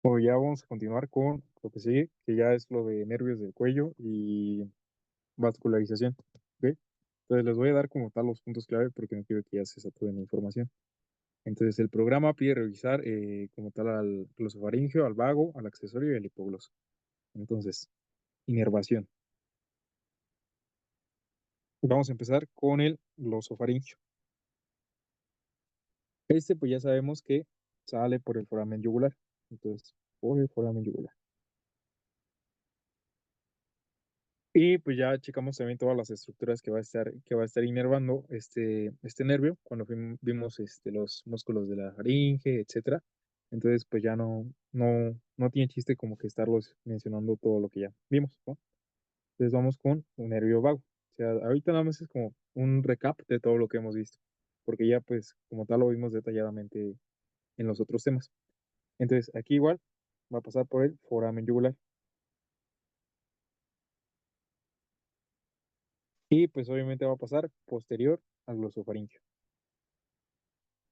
O ya vamos a continuar con lo que sigue, que ya es lo de nervios del cuello y vascularización, ¿ok? Entonces les voy a dar como tal los puntos clave porque no quiero que ya se saturen la información. Entonces el programa pide revisar como tal al glosofaringeo, al vago, al accesorio y al hipogloso. Entonces, inervación. Vamos a empezar con el glosofaringeo. Este pues ya sabemos que sale por el foramen yugular. Entonces, por el foramen yugular. Y pues ya checamos también todas las estructuras que va a estar inervando este nervio cuando vimos los músculos de la faringe, etcétera. Entonces, pues ya no tiene chiste como que estarlos mencionando todo lo que ya vimos, ¿no? Entonces vamos con un nervio vago. O sea, ahorita nada más es como un recap de todo lo que hemos visto, porque ya pues como tal lo vimos detalladamente en los otros temas. Entonces, aquí igual va a pasar por el foramen yugular. Y pues obviamente va a pasar posterior al glosofaringeo.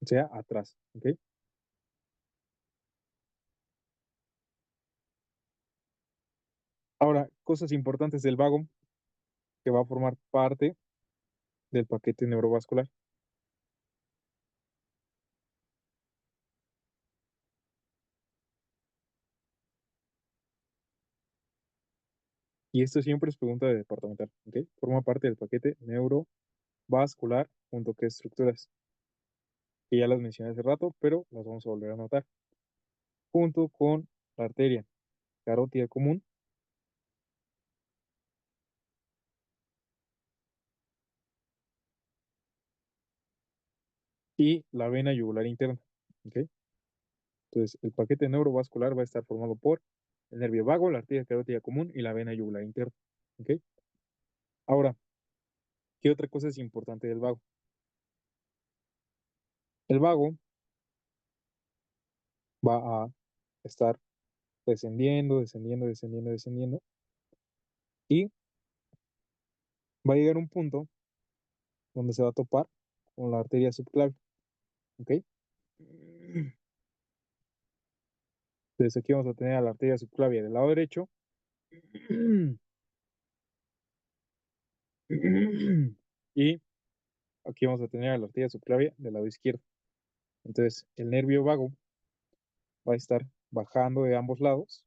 O sea, atrás, ¿ok? Ahora, cosas importantes del vago que va a formar parte del paquete neurovascular. Y esto siempre es pregunta de departamental, ¿ok? Forma parte del paquete neurovascular junto que estructuras, que ya las mencioné hace rato, pero las vamos a volver a anotar. Junto con la arteria carótida común y la vena yugular interna, ¿ok? Entonces, el paquete neurovascular va a estar formado por el nervio vago, la arteria carótida común y la vena yugular interna, ¿ok? Ahora, ¿qué otra cosa es importante del vago? El vago va a estar descendiendo, descendiendo, descendiendo, descendiendo, y va a llegar un punto donde se va a topar con la arteria subclavia, ¿ok? Entonces aquí vamos a tener a la arteria subclavia del lado derecho, y aquí vamos a tener a la arteria subclavia del lado izquierdo. Entonces el nervio vago va a estar bajando de ambos lados,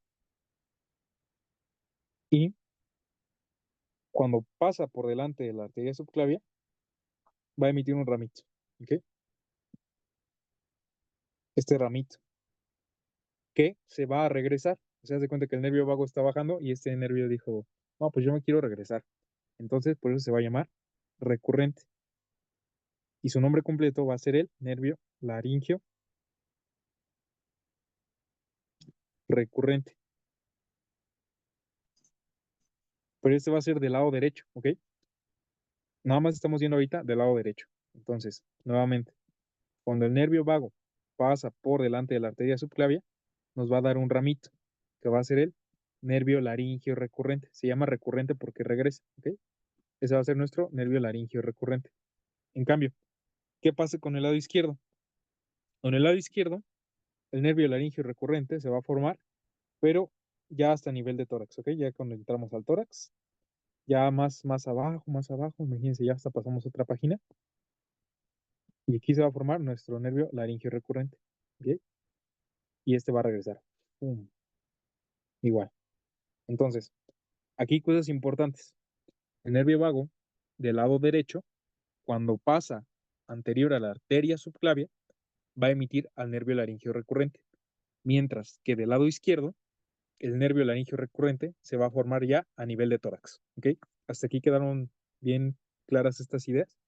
y cuando pasa por delante de la arteria subclavia, va a emitir un ramito, ¿ok? Este ramito que se va a regresar. Se hace cuenta que el nervio vago está bajando y este nervio dijo, no, pues yo me quiero regresar. Entonces, por eso se va a llamar recurrente. Y su nombre completo va a ser el nervio laringio recurrente. Pero este va a ser del lado derecho, ¿ok? Nada más estamos viendo ahorita del lado derecho. Entonces, nuevamente, cuando el nervio vago pasa por delante de la arteria subclavia, nos va a dar un ramito, que va a ser el nervio laringio recurrente. Se llama recurrente porque regresa, ¿ok? Ese va a ser nuestro nervio laringio recurrente. En cambio, ¿qué pasa con el lado izquierdo? Con el lado izquierdo, el nervio laringio recurrente se va a formar, pero ya hasta nivel de tórax, ¿ok? Ya cuando entramos al tórax, ya más abajo, imagínense, ya hasta pasamos otra página, y aquí se va a formar nuestro nervio laringio recurrente, ¿ok? Y este va a regresar. ¡Pum! Igual. Entonces, aquí cosas importantes. El nervio vago del lado derecho, cuando pasa anterior a la arteria subclavia, va a emitir al nervio laringio recurrente. Mientras que del lado izquierdo, el nervio laringio recurrente se va a formar ya a nivel de tórax, ¿ok? ¿Hasta aquí quedaron bien claras estas ideas?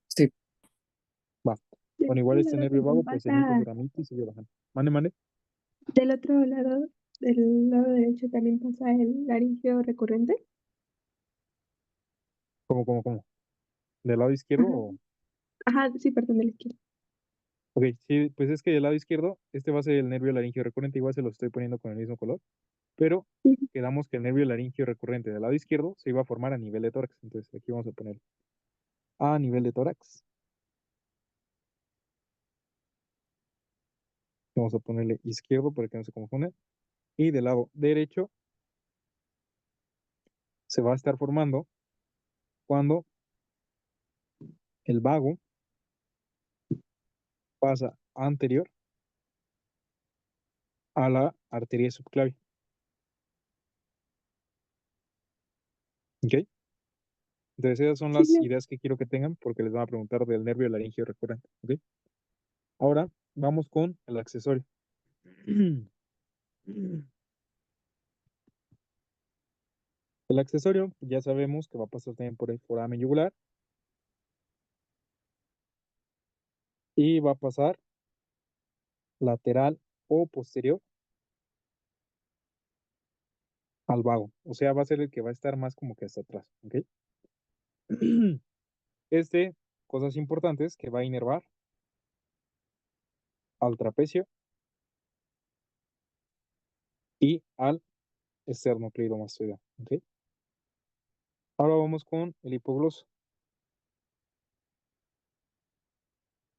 Sí, Va. Bueno, igual Del este lado nervio que vago pues emite su pasa ramito y sigue bajando. Mande, mande. del otro lado, del lado derecho también pasa el laringio recurrente. ¿Cómo? ¿Del lado izquierdo Ajá, o...? ajá, sí, perdón, de la izquierda. Ok, sí, pues es que del lado izquierdo, este va a ser el nervio laringio recurrente, igual se lo estoy poniendo con el mismo color, pero Ujú. quedamos que el nervio laringio recurrente del lado izquierdo se iba a formar a nivel de tórax, entonces aquí vamos a poner. a nivel de tórax. Vamos a ponerle izquierdo para que no se confunda. Y del lado derecho se va a estar formando cuando el vago pasa anterior a la arteria subclavia. ¿Ok? Entonces esas son Sí, las ideas que quiero que tengan porque les van a preguntar del nervio laringio recurrente. ¿Ok? Ahora vamos con el accesorio. El accesorio ya sabemos que va a pasar también por el foramen yugular y va a pasar lateral o posterior al vago. O sea, va a ser el que va a estar más como que hasta atrás. ¿Ok? Cosas importantes que va a inervar al trapecio y al esternocleidomastoideo. ¿Ok? Ahora vamos con el hipogloso.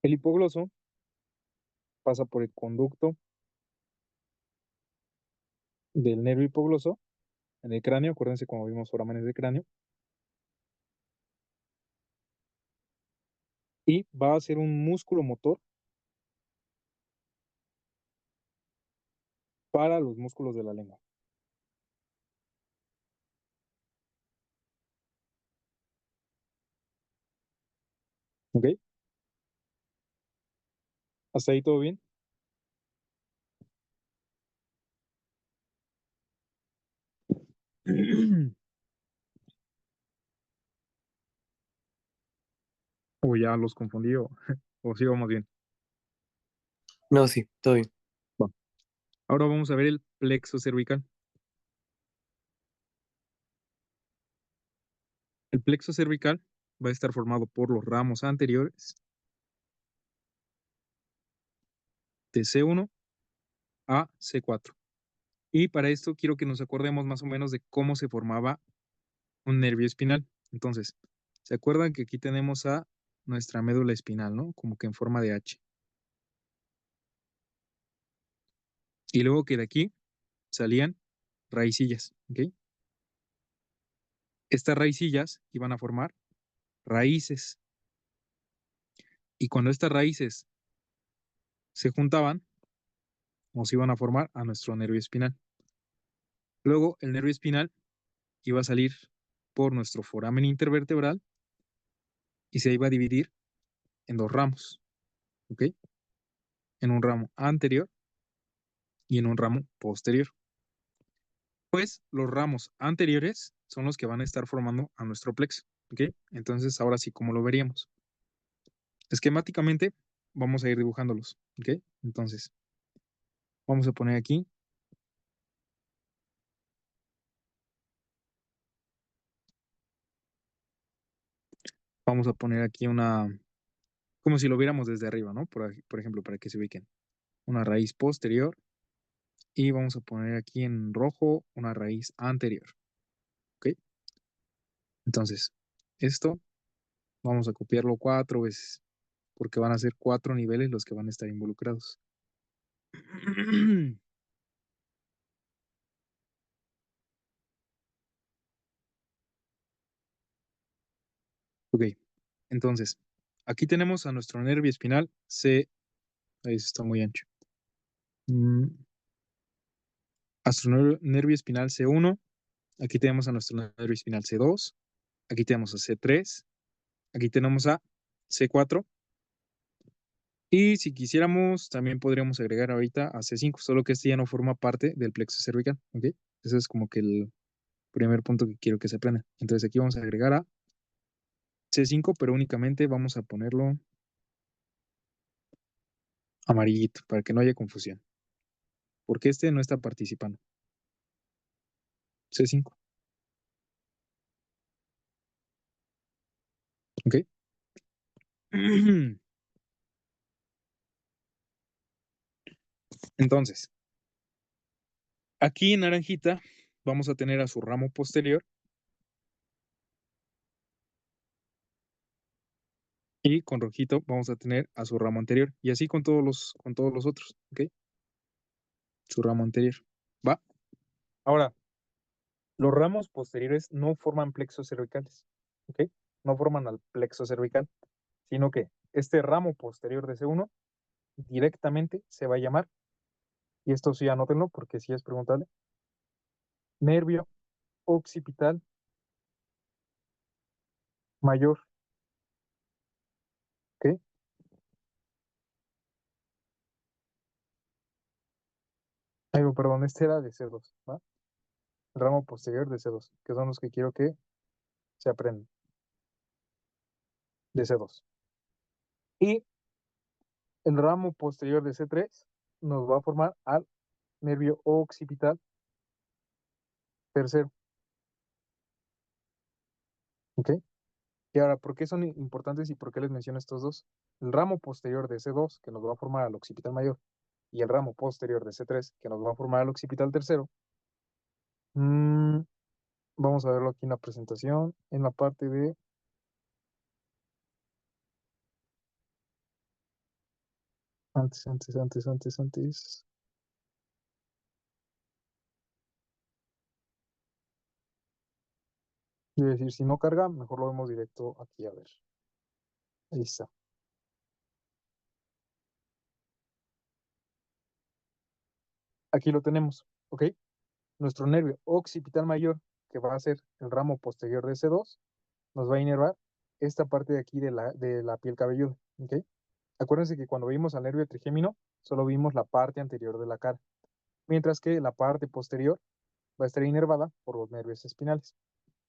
El hipogloso pasa por el conducto del nervio hipogloso en el cráneo. Acuérdense como vimos forámenes de cráneo. Y va a ser un músculo motor para los músculos de la lengua. ¿Ok? ¿Hasta ahí todo bien? O ya los confundí o sí vamos bien. No, sí, todo bien. Va. Ahora vamos a ver el plexo cervical. El plexo cervical va a estar formado por los ramos anteriores de C1 a C4. Y para esto quiero que nos acordemos más o menos de cómo se formaba un nervio espinal. Entonces, ¿se acuerdan que aquí tenemos a nuestra médula espinal, ¿no? Como que en forma de H. Y luego que de aquí salían raicillas, ¿ok? Estas raicillas iban a formar raíces. Y cuando estas raíces se juntaban, nos iban a formar a nuestro nervio espinal. Luego, el nervio espinal iba a salir por nuestro foramen intervertebral y se iba a dividir en dos ramos, ¿ok? En un ramo anterior y en un ramo posterior. Pues los ramos anteriores son los que van a estar formando a nuestro plexo, ¿ok? Entonces, ahora sí, ¿cómo lo veríamos? Esquemáticamente, vamos a ir dibujándolos, ¿ok? Entonces, vamos a poner aquí una, como si lo viéramos desde arriba, ¿no? Por ejemplo, para que se ubiquen. Una raíz posterior y vamos a poner aquí en rojo una raíz anterior, ¿ok? Entonces, esto vamos a copiarlo 4 veces, porque van a ser 4 niveles los que van a estar involucrados. Ok, entonces, aquí tenemos a nuestro nervio espinal C, ahí está muy ancho. A nuestro nervio espinal C1, aquí tenemos a nuestro nervio espinal C2, aquí tenemos a C3, aquí tenemos a C4, y si quisiéramos, también podríamos agregar ahorita a C5, solo que este ya no forma parte del plexo cervical, ¿ok? Ese es como que el primer punto que quiero que se aprendan. Entonces aquí vamos a agregar a C5, pero únicamente vamos a ponerlo amarillito para que no haya confusión, porque este no está participando. C5, ¿ok? Entonces, aquí en naranjita vamos a tener a su ramo posterior Y con rojito vamos a tener a su ramo anterior. Y así con todos los otros, ¿ok? Su ramo anterior. ¿Va? Ahora, los ramos posteriores no forman plexos cervicales, ¿ok? No forman al plexo cervical, sino que este ramo posterior de C1 directamente se va a llamar, y esto sí anótenlo porque sí es preguntable, nervio occipital mayor, ¿ok? Ay, perdón, este era de C2, ¿va? El ramo posterior de C2, que son los que quiero que se aprendan, de C2. Y el ramo posterior de C3 nos va a formar al nervio occipital tercero, ¿ok? Y ahora, ¿por qué son importantes y por qué les menciono estos dos? El ramo posterior de C2, que nos va a formar al occipital mayor, y el ramo posterior de C3, que nos va a formar al occipital tercero. Vamos a verlo aquí en la presentación, en la parte de... Antes. Es decir, si no carga, mejor lo vemos directo aquí, a ver. Ahí está. Aquí lo tenemos, ¿ok? Nuestro nervio occipital mayor, que va a ser el ramo posterior de C2, nos va a inervar esta parte de aquí de la piel cabelluda, ¿ok? Acuérdense que cuando vimos al nervio trigémino, solo vimos la parte anterior de la cara, mientras que la parte posterior va a estar inervada por los nervios espinales.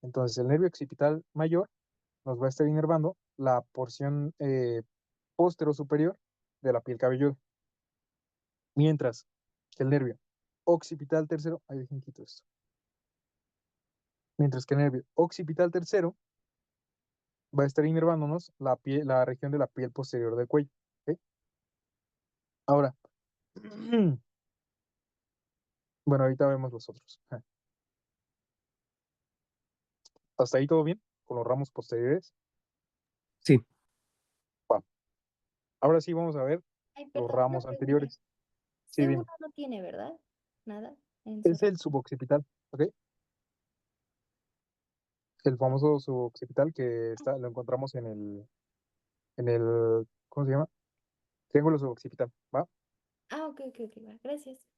Entonces, el nervio occipital mayor nos va a estar inervando la porción postero superior de la piel cabelluda, mientras que el nervio occipital tercero, ahí dejen quito esto, mientras que el nervio occipital tercero va a estar inervándonos la región de la piel posterior del cuello, ¿ok? Ahora, bueno, ahorita vemos los otros. ¿Hasta ahí todo bien? Con los ramos posteriores. Sí. Va. Ahora sí vamos a ver Ay, los perdón, una ramos pregunta. anteriores. Sí, C1 dime. no tiene, ¿verdad? Nada. Es el suboccipital, ¿ok? El famoso suboccipital que lo encontramos en el, ¿cómo se llama? Triángulo suboccipital, ¿va? Ah, ok, va. Gracias.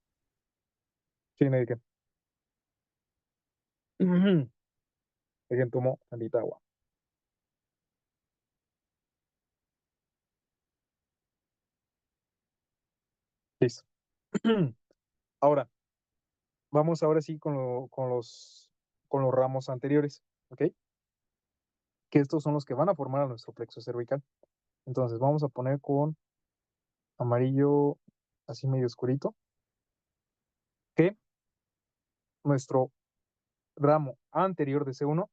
Sí, me dediqué. Dejen, tomo tantita agua. Listo. Ahora, vamos ahora sí con los ramos anteriores, ¿ok? Que estos son los que van a formar a nuestro plexo cervical. Entonces, vamos a poner con amarillo así medio oscurito, que nuestro ramo anterior de C1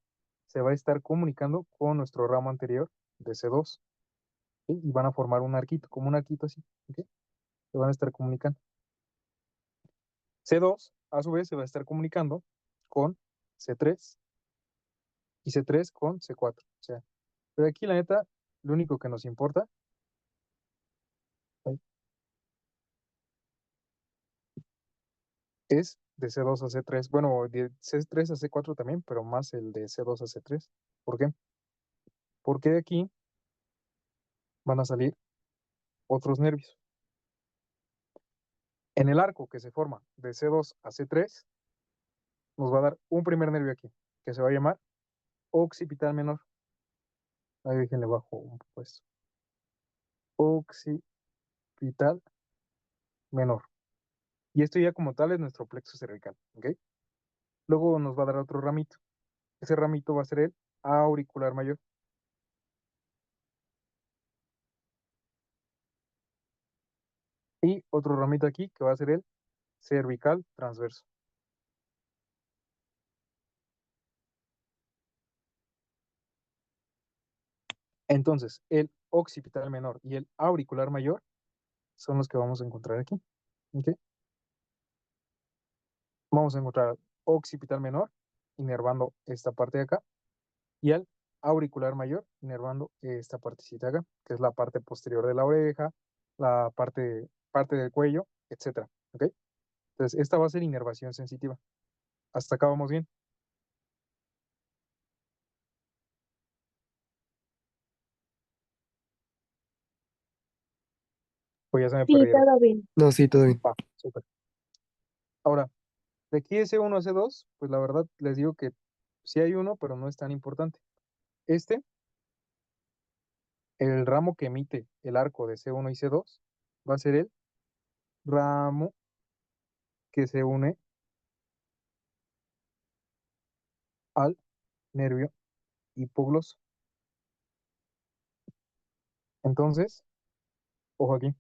se va a estar comunicando con nuestro ramo anterior de C2, ¿ok? Y van a formar un arquito, como un arquito así, ¿ok? Se van a estar comunicando. C2, a su vez, se va a estar comunicando con C3 y C3 con C4. O sea, pero aquí la neta, lo único que nos importa es de C2 a C3. Bueno, de C3 a C4 también, pero más el de C2 a C3. ¿Por qué? Porque de aquí van a salir otros nervios. En el arco que se forma de C2 a C3, nos va a dar un primer nervio aquí, que se va a llamar occipital menor. Ahí déjenle bajo un poco esto. Occipital menor. Y esto ya como tal es nuestro plexo cervical, ¿ok? Luego nos va a dar otro ramito. Ese ramito va a ser el auricular mayor. Y otro ramito aquí que va a ser el cervical transverso. Entonces, el occipital menor y el auricular mayor son los que vamos a encontrar aquí, ¿ok? Vamos a encontrar al occipital menor inervando esta parte de acá y al auricular mayor, inervando esta partecita acá, que es la parte posterior de la oreja, la parte del cuello, etcétera, ¿ok? Entonces, esta va a ser inervación sensitiva. Hasta acá vamos bien. Pues ya se me Sí, perdieron. todo bien. No, sí, todo bien. Va, súper. Ahora, de aquí S1 a C2, pues la verdad les digo que sí hay uno, pero no es tan importante. El ramo que emite el arco de C1 y C2 va a ser el ramo que se une al nervio hipogloso. Entonces, ojo aquí.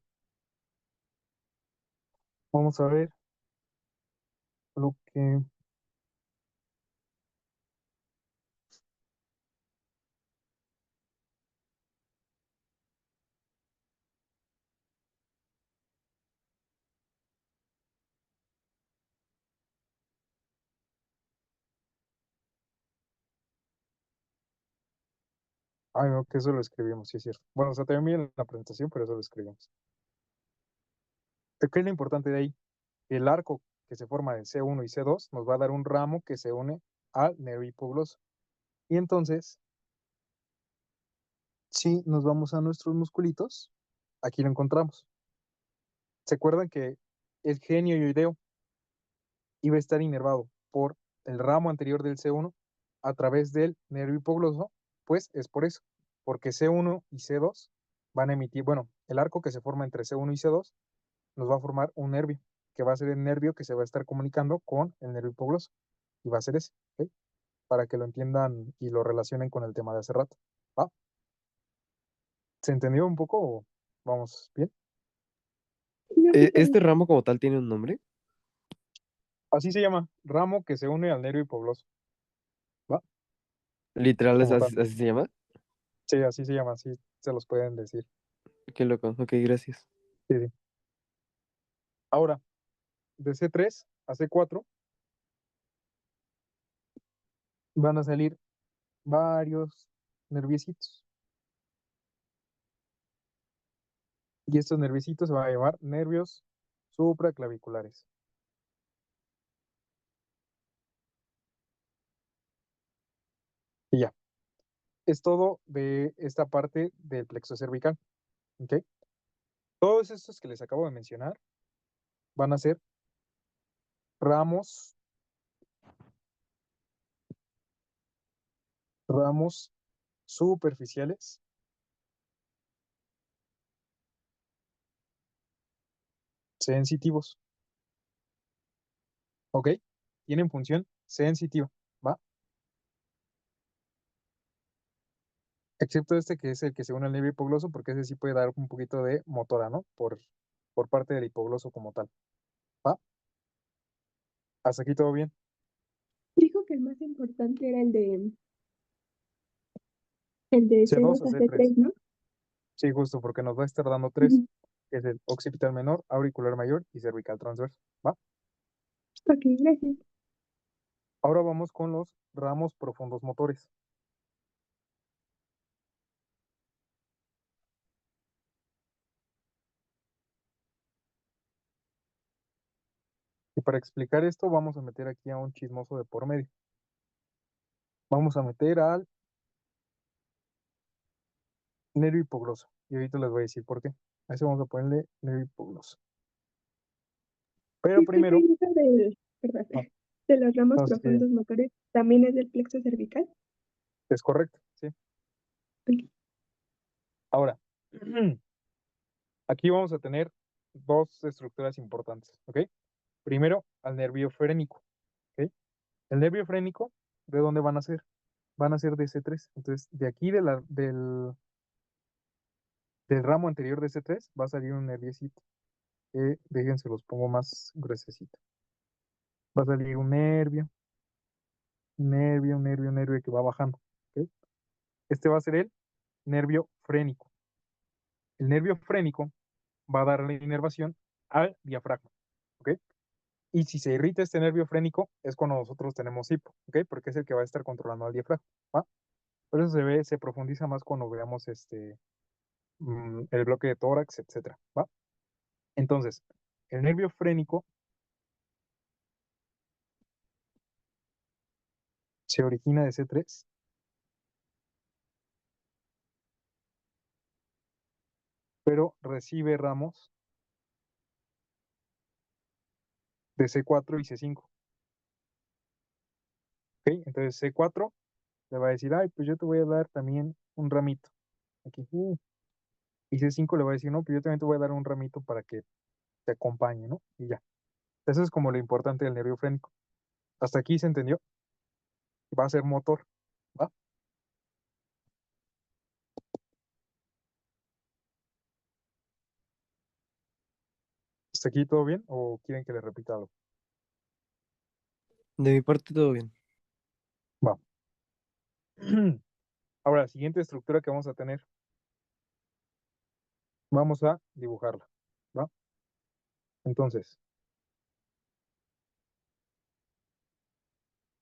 Vamos a ver lo que... Ay, no, que eso lo escribimos, sí es cierto. Bueno, o sea, también en la presentación, pero eso lo escribimos. ¿Qué es lo importante de ahí? El arco que se forma de C1 y C2 nos va a dar un ramo que se une al nervio hipogloso. Y entonces, si nos vamos a nuestros musculitos, aquí lo encontramos. ¿Se acuerdan que el genio ioideo iba a estar inervado por el ramo anterior del C1 a través del nervio hipogloso? Pues es por eso, porque C1 y C2 van a emitir, bueno, el arco que se forma entre C1 y C2 nos va a formar un nervio, que va a ser el nervio que se va a estar comunicando con el nervio hipogloso, y va a ser ese, ¿ok? Para que lo entiendan y lo relacionen con el tema de hace rato, ¿va? ¿Se entendió un poco o vamos bien? Creo que está ¿Este bien. ramo como tal tiene un nombre? Así se llama, ramo que se une al nervio hipogloso, ¿va? Literal, Como tal. así se llama. Sí, así se llama, así se los pueden decir. Qué loco. Ok, gracias. Sí, sí. Ahora, de C3 a C4 van a salir varios nerviecitos. Y estos nerviecitos se van a llamar nervios supraclaviculares. Y ya. Es todo de esta parte del plexo cervical. ¿Ok? Todos estos que les acabo de mencionar van a ser ramos, ramos superficiales sensitivos. ¿Ok? Tienen función sensitiva. ¿Va? Excepto este que es el que se une al nervio hipogloso, porque ese sí puede dar un poquito de motora, ¿no? Por parte del hipogloso como tal. ¿Va? Hasta aquí todo bien. Dijo que el más importante era el de C2 C2 a a C3. C3, ¿no? Sí, justo, porque nos va a estar dando tres, Ujú. que es el occipital menor, auricular mayor y cervical transverso. ¿Va? Ok, gracias. Ahora vamos con los ramos profundos motores. Y para explicar esto, vamos a meter aquí a un chismoso de por medio. Vamos a meter al nervio hipogloso. Y ahorita les voy a decir por qué. A ese vamos a ponerle nervio hipogloso. Pero Disculpe, primero, ¿y eso perdón, no, de los ramos no sé si profundos motores también es del plexo cervical? es correcto, ¿sí? Ok. Ahora, aquí vamos a tener dos estructuras importantes, ¿ok? Primero, al nervio frénico, ¿ok? El nervio frénico, ¿de dónde van a ser? Van a ser de C3. Entonces, de aquí del ramo anterior de C3 va a salir un nerviecito. Déjense, los pongo más gruesecito. Va a salir un nervio que va bajando, ¿ok? Este va a ser el nervio frénico. El nervio frénico va a dar la inervación al diafragma, ¿ok? Y si se irrita este nervio frénico es cuando nosotros tenemos hipo, ¿ok? Porque es el que va a estar controlando al diafragma, ¿va? Por eso se profundiza más cuando veamos el bloque de tórax, etcétera, ¿va? Entonces, el nervio frénico se origina de C3, pero recibe ramos de C4 y C5. ¿Ok? Entonces C4 le va a decir, ay, pues yo te voy a dar también un ramito. Aquí. Y C5 le va a decir, no, pues yo también te voy a dar un ramito para que te acompañe, ¿no? Y ya. Eso es como lo importante del nervio frénico. Hasta aquí se entendió. Va a ser motor, ¿va? ¿Hasta aquí todo bien o quieren que le repita algo? De mi parte, todo bien. Va. Ahora, la siguiente estructura que vamos a tener, vamos a dibujarla, ¿va? Entonces,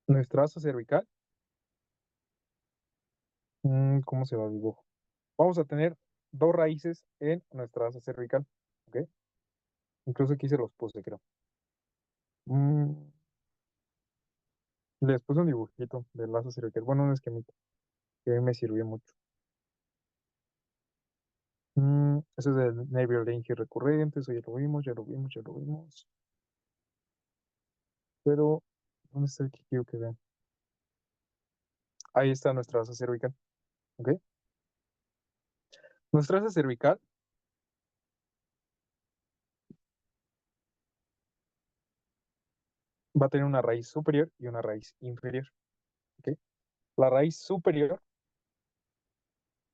nuestra asa cervical, ¿cómo se va a dibujar? Vamos a tener dos raíces en nuestra asa cervical, ¿ok? Incluso aquí se los puse, creo. Les puse un dibujito del asa cervical, bueno, un esquemita, que a mí me sirvió mucho. Eso es el nervio laringio recurrente, eso ya lo vimos, ya lo vimos, ya lo vimos. Pero, ¿dónde está el que quiero que vean? Ahí está nuestra asa cervical, ¿ok? Nuestra asa cervical va a tener una raíz superior y una raíz inferior, ¿ok? La raíz superior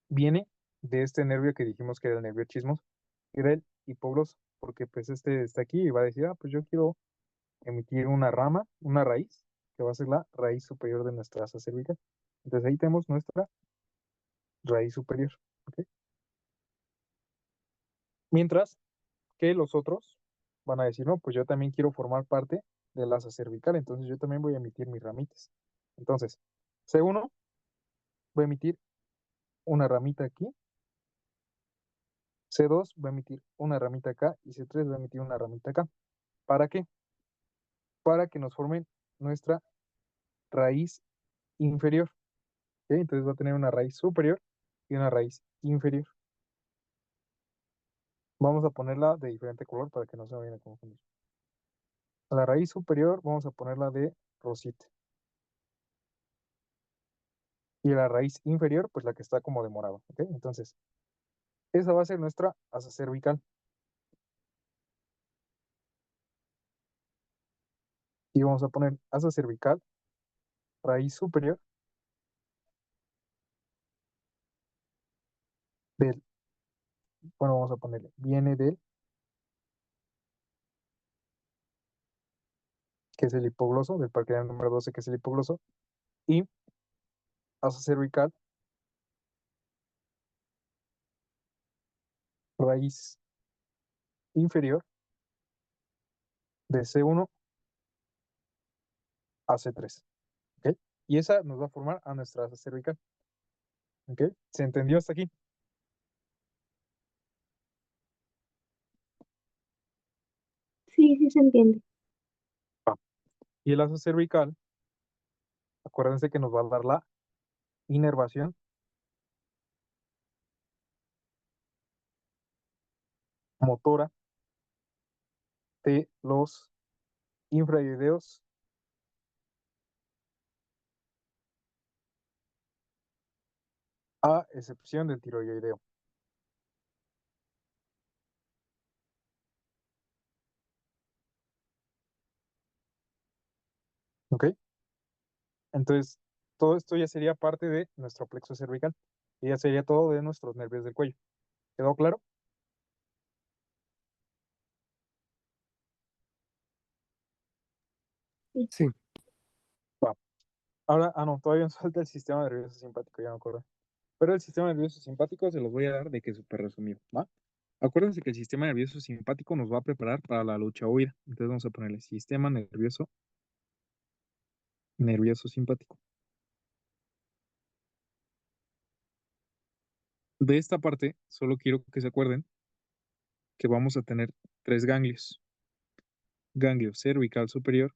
viene de este nervio que dijimos que era el nervio chismoso, que era el hipogloso, porque pues este está aquí y va a decir, ah, pues yo quiero emitir una rama, una raíz, que va a ser la raíz superior de nuestra asa cervical. Entonces ahí tenemos nuestra raíz superior, ¿ok? Mientras que los otros van a decir, no, pues yo también quiero formar parte del asa cervical, entonces yo también voy a emitir mis ramitas. Entonces, C1 va a emitir una ramita aquí, C2 va a emitir una ramita acá y C3 va a emitir una ramita acá. ¿Para qué? Para que nos formen nuestra raíz inferior, ¿ok? Entonces va a tener una raíz superior y una raíz inferior. Vamos a ponerla de diferente color para que no se vayan a confundir. A la raíz superior vamos a ponerla de rosita. Y la raíz inferior, pues la que está como de morado, ¿ok? Entonces, esa va a ser nuestra asa cervical. Y vamos a poner asa cervical, raíz superior del, bueno, vamos a ponerle, viene del, que es el hipogloso, del parqueadero número 12, que es el hipogloso, y asa cervical, raíz inferior de C1 a C3, ¿ok? Y esa nos va a formar a nuestra asa cervical, ¿ok? ¿Se entendió hasta aquí? Sí, sí se entiende. Y el asa cervical, acuérdense que nos va a dar la inervación motora de los infraioideos a excepción del tiroideo. ¿Ok? Entonces, todo esto ya sería parte de nuestro plexo cervical. Y ya sería todo de nuestros nervios del cuello. ¿Quedó claro? Sí, Va. Ahora, no, todavía nos falta el sistema nervioso simpático, ya me acuerdo. Pero el sistema nervioso simpático se los voy a dar de que es súper resumido, ¿va? Acuérdense que el sistema nervioso simpático nos va a preparar para la lucha o huida. Entonces vamos a ponerle sistema nervioso simpático. De esta parte, solo quiero que se acuerden que vamos a tener 3 ganglios. Ganglio cervical superior,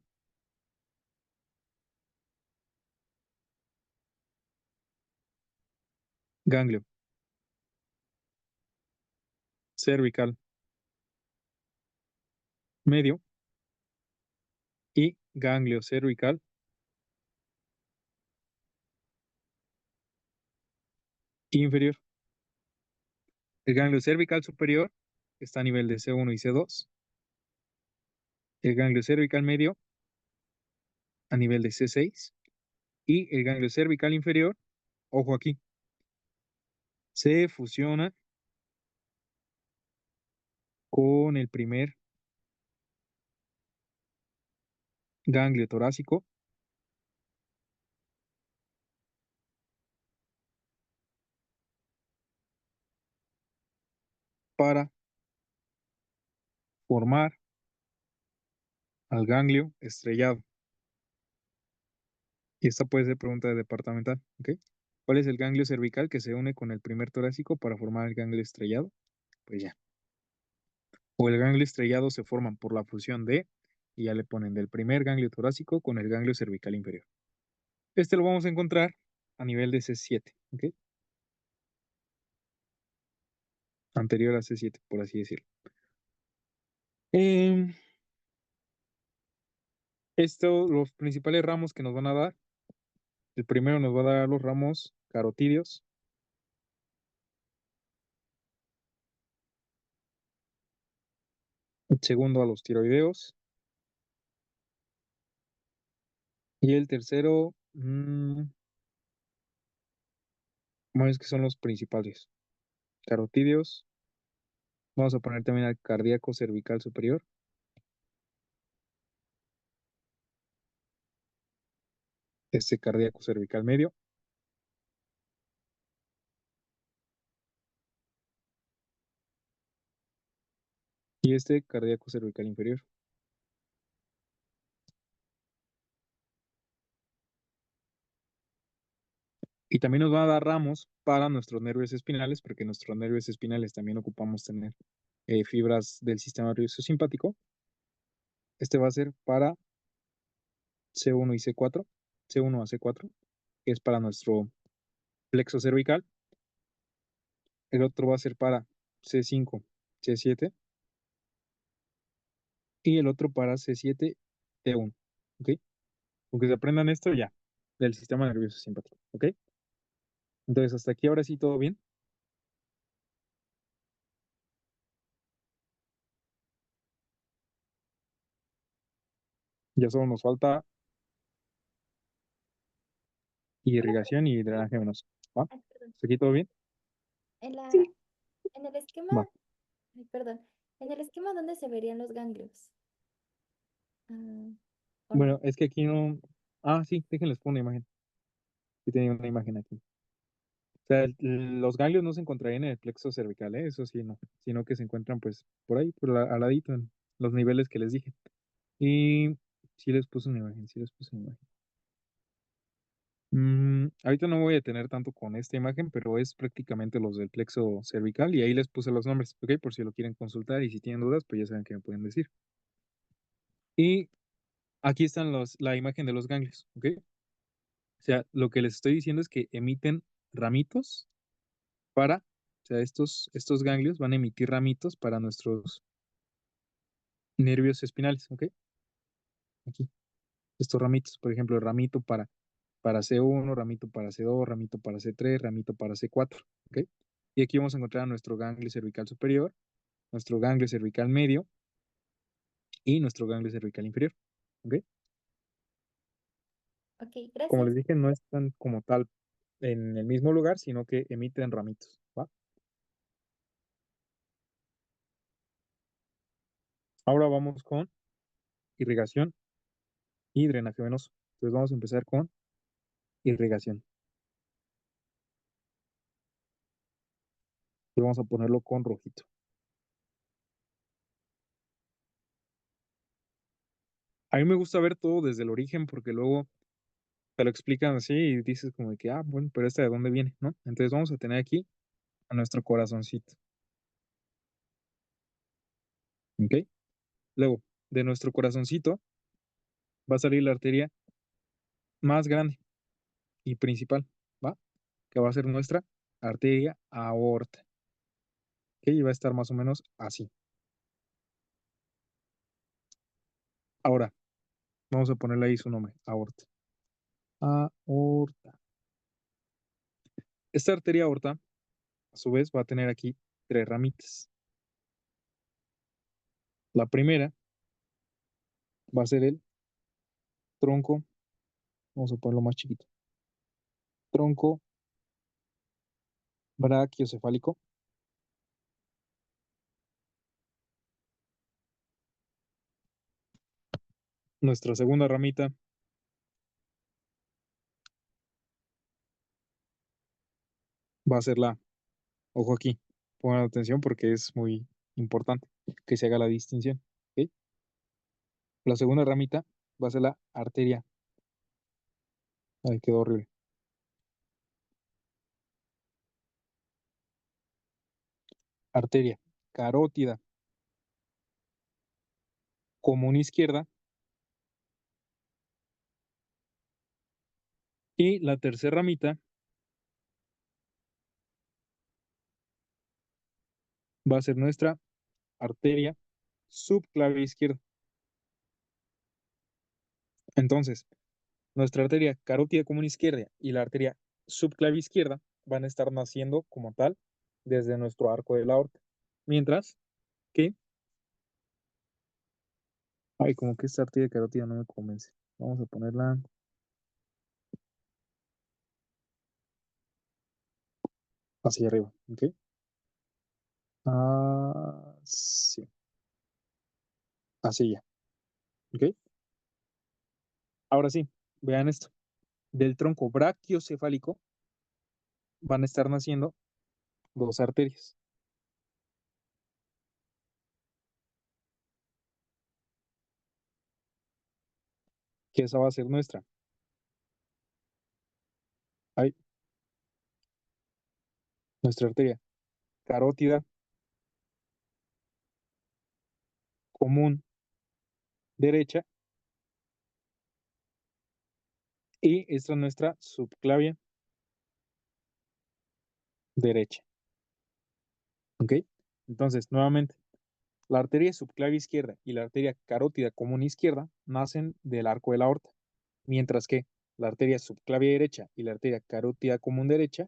ganglio cervical medio y ganglio cervical inferior. El ganglio cervical superior está a nivel de C1 y C2. El ganglio cervical medio a nivel de C6. Y el ganglio cervical inferior, ojo aquí, se fusiona con el primer ganglio torácico para formar al ganglio estrellado. Y esta puede ser pregunta de departamental, ¿ok? ¿Cuál es el ganglio cervical que se une con el primer torácico para formar el ganglio estrellado? Pues ya. O el ganglio estrellado se forman por la fusión de, y ya le ponen del primer ganglio torácico con el ganglio cervical inferior. Este lo vamos a encontrar a nivel de C7, ¿ok? Anterior a C7, por así decirlo. Los principales ramos que nos van a dar, el primero nos va a dar los ramos carotídeos, el segundo a los tiroideos, y el tercero, bueno, es que son los principales. Carotídeos, vamos a poner también al cardíaco cervical superior, este cardíaco cervical medio, y este cardíaco cervical inferior. Y también nos va a dar ramos para nuestros nervios espinales, porque nuestros nervios espinales también ocupamos tener fibras del sistema nervioso simpático. Este va a ser para C1 y C4, C1 a C4, que es para nuestro plexo cervical. El otro va a ser para C5, C7, y el otro para C7, T1. ¿Ok? Aunque se aprendan esto ya, del sistema nervioso simpático. ¿Ok? Entonces, hasta aquí ahora sí todo bien. Ya solo nos falta irrigación y drenaje venoso. ¿Va? Ay, perdón. ¿Hasta aquí todo bien? En la, Sí, en el esquema, Va. ay, perdón, en el esquema ¿dónde se verían los ganglios? Ah, ¿o no? Bueno, es que aquí no. Ah, sí, déjenles poner una imagen. Sí, tenía una imagen aquí. O sea, los ganglios no se encontrarían en el plexo cervical, ¿eh? Eso sí, no. Sino que se encuentran, pues, por ahí, al ladito, en los niveles que les dije. Y sí les puse una imagen, sí les puse una imagen. Ahorita no voy a detener tanto con esta imagen, pero es prácticamente los del plexo cervical y ahí les puse los nombres, ¿ok? Por si lo quieren consultar y si tienen dudas, pues ya saben que me pueden decir. Y aquí están la imagen de los ganglios, ¿ok? O sea, lo que les estoy diciendo es que emiten ramitos o sea, estos ganglios van a emitir ramitos para nuestros nervios espinales, ¿ok? Aquí, estos ramitos, por ejemplo, ramito para C1, ramito para C2, ramito para C3, ramito para C4, ¿ok? Y aquí vamos a encontrar nuestro ganglio cervical superior, nuestro ganglio cervical medio y nuestro ganglio cervical inferior, ¿ok? Ok, Como gracias. les dije, no están como tal en el mismo lugar, sino que emiten ramitos, ¿va? Ahora vamos con irrigación y drenaje venoso. Entonces vamos a empezar con irrigación. Y vamos a ponerlo con rojito. A mí me gusta ver todo desde el origen porque luego te lo explican así y dices como de que, ah, bueno, pero ¿esta de dónde viene? ¿No? Entonces vamos a tener aquí a nuestro corazoncito. ¿Ok? Luego, de nuestro corazoncito va a salir la arteria más grande y principal, ¿va? Que va a ser nuestra arteria aorta. ¿Ok? Y va a estar más o menos así. Ahora, vamos a ponerle ahí su nombre, aorta. Aorta. Esta arteria aorta, a su vez, va a tener aquí 3 ramitas. La primera va a ser el tronco, vamos a ponerlo más chiquito, tronco brachiocefálico. Nuestra segunda ramita va a ser la, ojo aquí, pongan atención porque es muy importante que se haga la distinción. ¿Ok? La segunda ramita va a ser la arteria. Ay, quedó horrible. Arteria carótida común izquierda. Y la tercera ramita va a ser nuestra arteria subclavia izquierda. Entonces, nuestra arteria carótida común izquierda y la arteria subclavia izquierda van a estar naciendo como tal desde nuestro arco de la aorta. Mientras que, ay, como que esta arteria carótida no me convence. Vamos a ponerla hacia arriba, ¿ok? Sí, así ya, ¿ok? Ahora sí, vean esto. Del tronco brachiocefálico van a estar naciendo 2 arterias. Que esa va a ser nuestra. Ahí, nuestra arteria carótida común derecha y esta es nuestra subclavia derecha. ¿Ok? Entonces, nuevamente, la arteria subclavia izquierda y la arteria carótida común izquierda nacen del arco de la aorta, mientras que la arteria subclavia derecha y la arteria carótida común derecha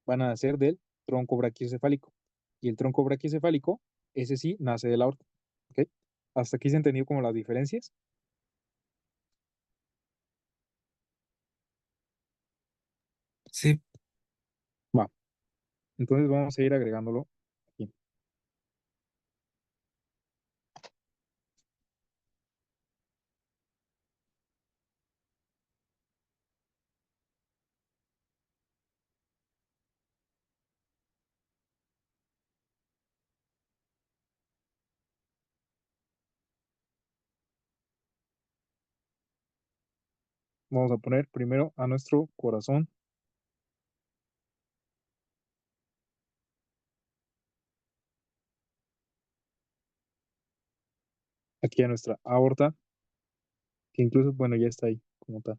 van a nacer del tronco brachiocefálico. Y el tronco brachiocefálico, ese sí, nace de la aorta. ¿Ok? ¿Hasta aquí se entendió como las diferencias? Sí. Va. Entonces vamos a ir agregándolo aquí. Vamos a poner primero a nuestro corazón. Aquí a nuestra aorta, que incluso, bueno, ya está ahí como tal.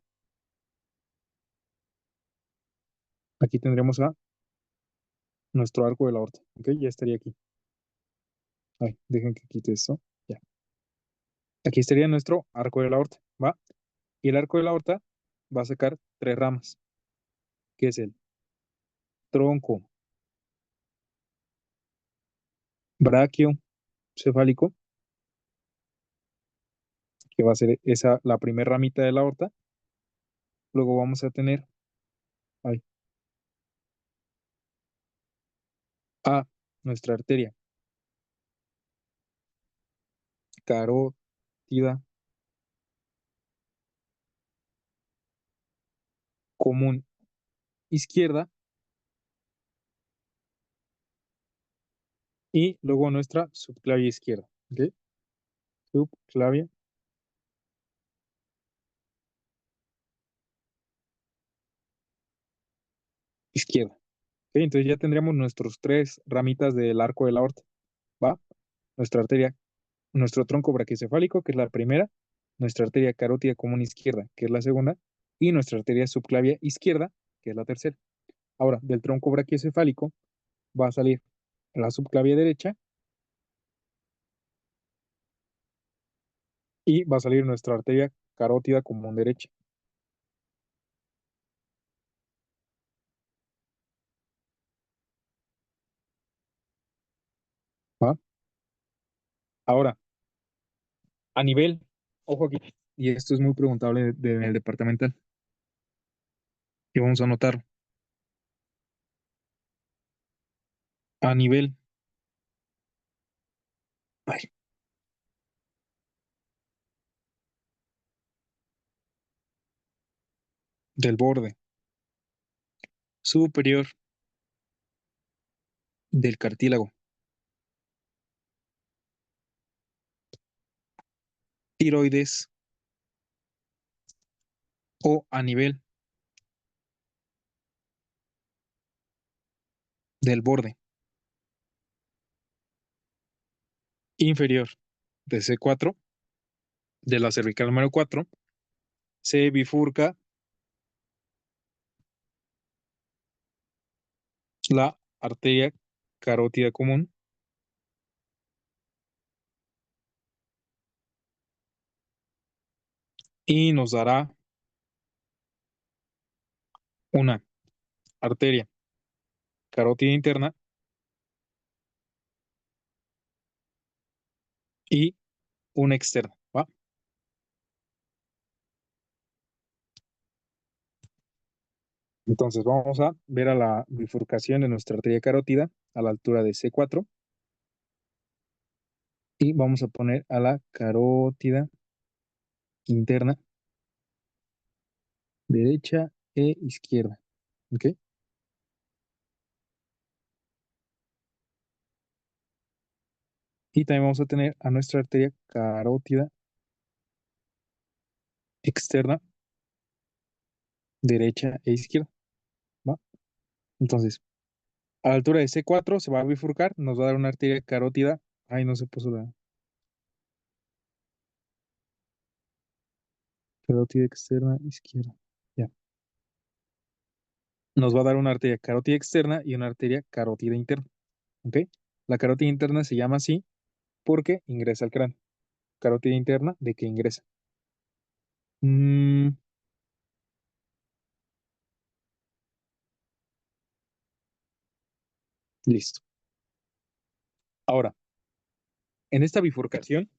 Aquí tendremos a nuestro arco de la aorta, ¿ok? Ya estaría aquí. Ay, dejen que quite esto. Ya. Aquí estaría nuestro arco de la aorta, ¿va? Y el arco de la aorta va a sacar 3 ramas, que es el tronco brachiocefálico, que va a ser esa, la primera ramita de la aorta. Luego vamos a tener ay, a nuestra arteria carótida común izquierda y luego nuestra subclavia izquierda, ¿ok? Subclavia izquierda. Entonces ya tendríamos nuestros tres ramitas del arco de la aorta, ¿va? Nuestra arteria, nuestro tronco brachiocefálico, que es la primera, nuestra arteria carótida común izquierda, que es la segunda, y nuestra arteria subclavia izquierda, que es la tercera. Ahora, del tronco brachiocefálico va a salir la subclavia derecha y va a salir nuestra arteria carótida común derecha. ¿Va? Ahora, a nivel, ojo aquí, y esto es muy preguntable en el departamental, y vamos a anotar, a nivel, ay, del borde superior del cartílago tiroides o a nivel del borde inferior de C4, de la cervical número 4, se bifurca la arteria carótida común y nos dará una arteria carótida interna y una externa, ¿va? Entonces vamos a ver a la bifurcación de nuestra arteria carótida a la altura de C4 y vamos a poner a la carótida interna derecha e izquierda, ¿ok? Y también vamos a tener a nuestra arteria carótida externa derecha e izquierda, ¿va? Entonces, a la altura de C4 se va a bifurcar, nos va a dar una arteria carótida. Ay, no se puso la carótida externa izquierda. Ya. Nos va a dar una arteria carótida externa y una arteria carótida interna. ¿Ok? La carótida interna se llama así porque ingresa al cráneo. Carótida interna de que ingresa. Mm, listo. Ahora, en esta bifurcación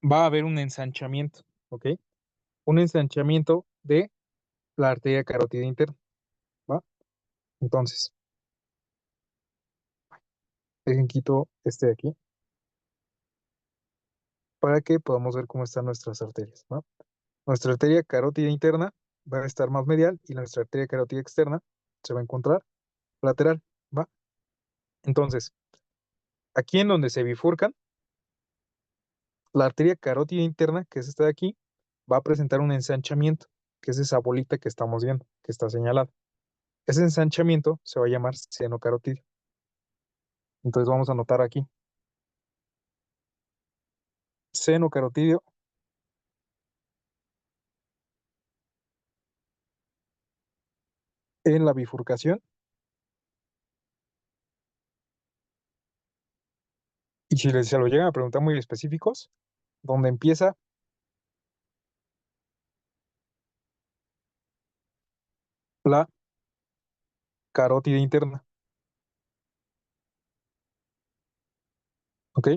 va a haber un ensanchamiento. ¿Ok? Un ensanchamiento de la arteria carótida interna. ¿Va? Entonces, dejen quito este de aquí para que podamos ver cómo están nuestras arterias, ¿va? Nuestra arteria carótida interna va a estar más medial y nuestra arteria carótida externa se va a encontrar lateral, ¿va? Entonces, aquí en donde se bifurcan, la arteria carótida interna, que es esta de aquí, va a presentar un ensanchamiento, que es esa bolita que estamos viendo, que está señalada. Ese ensanchamiento se va a llamar seno carotidio. Entonces vamos a anotar aquí, seno carotidio en la bifurcación. Y si se lo llegan a preguntar muy específicos, donde empieza la carótida interna. ¿Ok?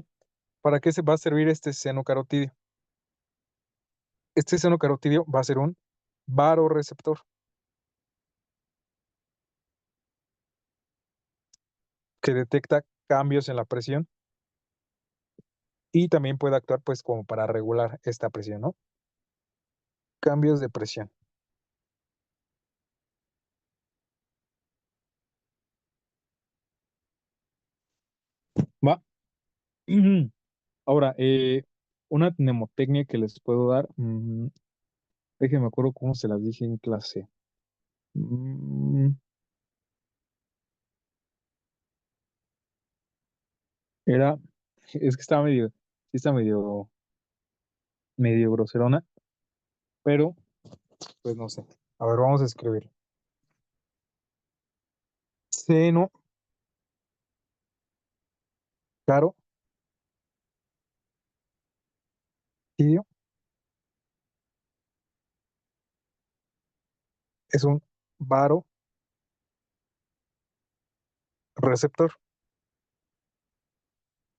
¿Para qué se va a servir este seno carotidio? Este seno carotidio va a ser un varoreceptor que detecta cambios en la presión y también puede actuar pues como para regular esta presión, ¿no? Cambios de presión. ¿Va? Ahora, una mnemotecnia que les puedo dar, déjenme acuerdo cómo se las dije en clase. Mm, Era, es que estaba medio, sí está medio groserona, pero pues no sé. A ver, vamos a escribir. Seno caro tidio es un varo receptor.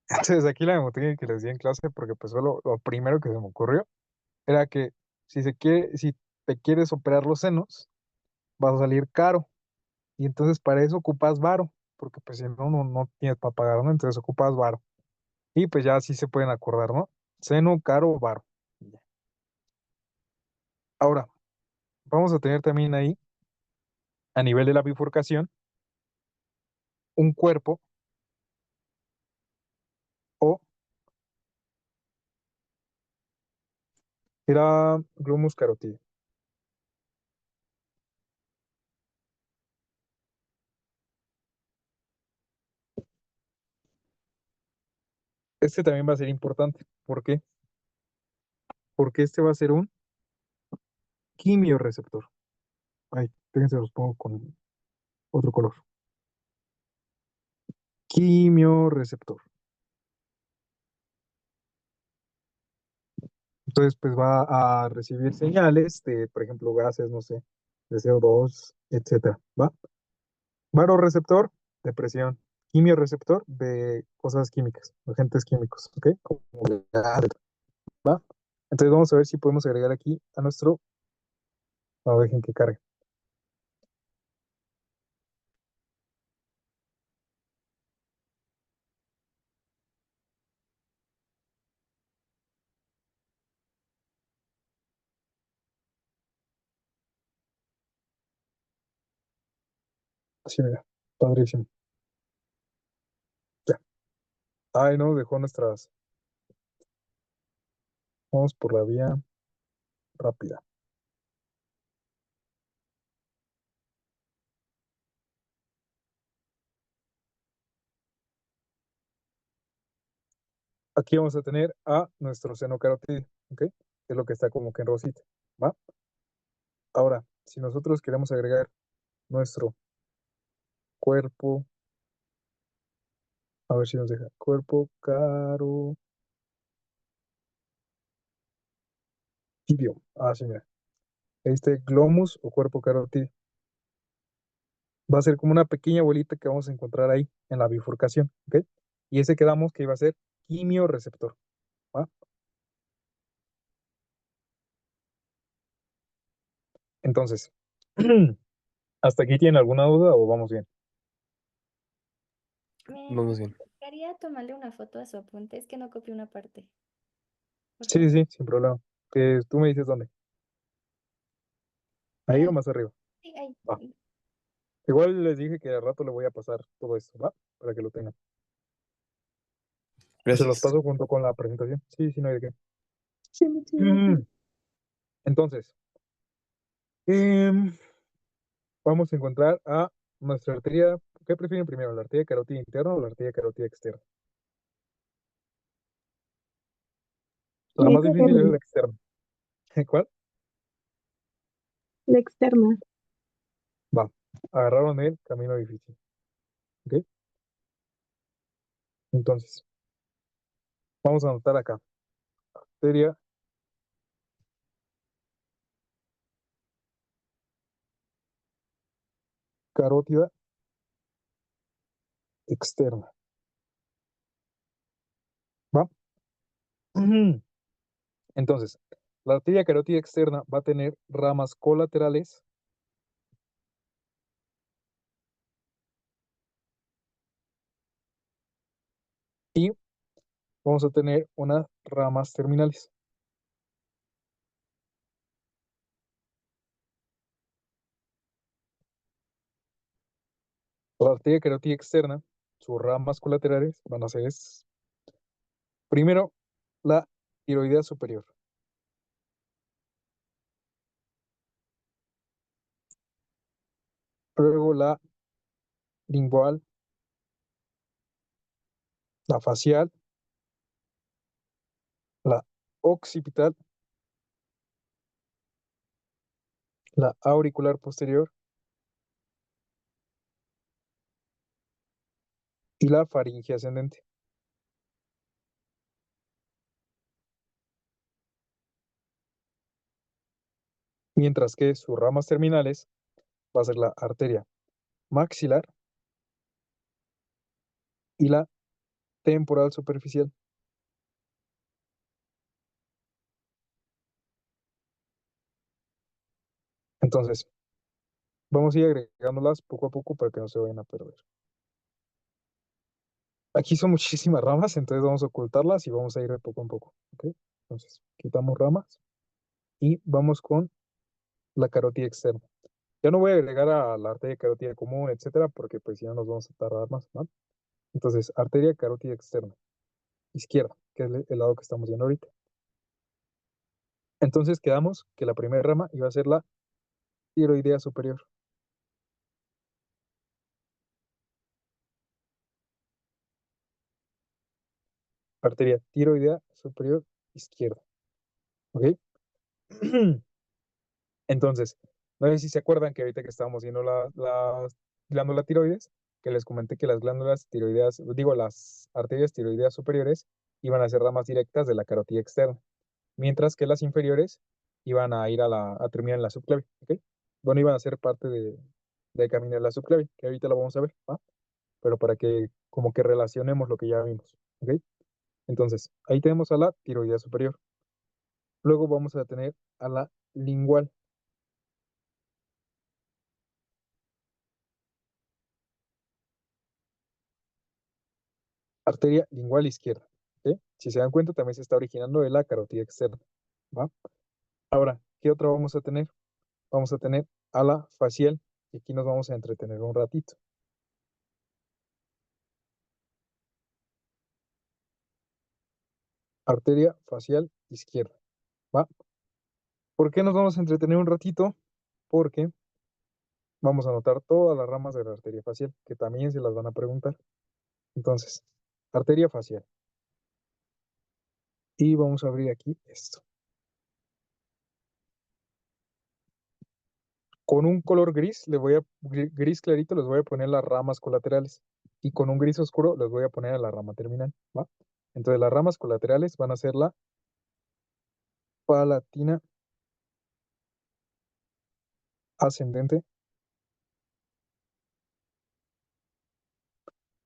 Entonces aquí la mnemotécnica que les di en clase, porque pues fue lo primero que se me ocurrió, era que si te quieres operar los senos, vas a salir caro. Y entonces para eso ocupas varo, porque pues si no tienes para pagar, ¿no? Entonces ocupas varo. Y pues ya así se pueden acordar, ¿no? Seno, caro, varo. Y ya. Ahora, vamos a tener también ahí, a nivel de la bifurcación, un cuerpo o era glomus carotidio. Este también va a ser importante. ¿Por qué? Porque este va a ser un quimioreceptor. Ay, fíjense, los pongo con otro color. Quimioreceptor. Entonces, pues va a recibir señales de, por ejemplo, gases, no sé, de CO2, etcétera. ¿Va? Varoreceptor de presión. Quimioreceptor de cosas químicas, agentes químicos, ¿ok? Como gas, ¿va? Entonces vamos a ver si podemos agregar aquí a nuestro. A ver, dejen que cargue. Así, mira, padrísimo. Ya. Ay, no, dejó nuestras. Vamos por la vía rápida. Aquí vamos a tener a nuestro seno carotídeo, ¿ok? Que es lo que está como que en rosita, ¿va? Ahora, si nosotros queremos agregar nuestro cuerpo, a ver si nos deja, cuerpo carotídeo. Ah, sí, mira. Este glomus o cuerpo carotídeo. Va a ser como una pequeña bolita que vamos a encontrar ahí en la bifurcación, ¿ok? Y ese quedamos que iba a ser quimioreceptor, ¿va? Entonces, ¿hasta aquí tienen alguna duda o vamos bien? Vamos Me bien. gustaría tomarle una foto a su apunte, es que no copié una parte. Por Sí, favor. sí, sin problema. Que tú me dices dónde. Ahí o Ah, más arriba. sí, ahí. Va. Igual les dije que al rato le voy a pasar todo esto, ¿va? Para que lo tengan. Se los Gracias. paso junto con la presentación. Sí, sí, no hay de qué. Sí, muchas gracias. Mm, Entonces, em, vamos a encontrar a nuestra arteria. ¿Qué prefieren primero, la arteria carótida interna o la arteria carótida externa? La más difícil es Externa. la externa. ¿Cuál? La externa. Va. Agarraron el camino difícil. ¿Ok? Entonces, vamos a anotar acá. Arteria carótida externa. ¿Va? Ujú. Entonces, la arteria carótida externa va a tener ramas colaterales y vamos a tener unas ramas terminales. La arteria carótida externa, sus ramas colaterales van a ser estas. Primero, la tiroidea superior. Luego la lingual la facial, la occipital, la auricular posterior y la faringe ascendente. Mientras que sus ramas terminales va a ser la arteria maxilar y la temporal superficial. Entonces, vamos a ir agregándolas poco a poco para que no se vayan a perder. Aquí son muchísimas ramas, entonces vamos a ocultarlas y vamos a ir de poco en poco. ¿Ok? Entonces, quitamos ramas y vamos con la carótida externa. Ya no voy a agregar a la arteria carótida común, etcétera, porque pues ya nos vamos a tardar más, ¿no? Entonces, arteria carótida externa, izquierda, que es el lado que estamos viendo ahorita. Entonces quedamos que la primera rama iba a ser la tiroidea superior. Arteria tiroidea superior izquierda. ¿Ok? Entonces, no sé si se acuerdan que ahorita que estábamos viendo la glándula tiroides, que les comenté que las glándulas tiroideas, digo, las arterias tiroideas superiores iban a ser ramas directas de la carótida externa, mientras que las inferiores iban a ir a terminar en la subclavia. ¿Ok? Bueno, iban a ser parte del camino de la subclavia, que ahorita lo vamos a ver, ¿va? Pero para que como que relacionemos lo que ya vimos. ¿Ok? Entonces, ahí tenemos a la tiroidea superior. Luego vamos a tener a la lingual. Arteria lingual izquierda. ¿Ok? Si se dan cuenta, también se está originando de la carótida externa. ¿Va? Ahora, ¿qué otra vamos a tener? Vamos a tener a la facial. Y aquí nos vamos a entretener un ratito. Arteria facial izquierda. ¿Va? ¿Por qué nos vamos a entretener un ratito? Porque vamos a anotar todas las ramas de la arteria facial, que también se las van a preguntar. Entonces, arteria facial. Y vamos a abrir aquí esto. Con un color gris, gris clarito, les voy a poner las ramas colaterales. Y con un gris oscuro les voy a poner a la rama terminal, ¿va? Entonces las ramas colaterales van a ser la palatina ascendente,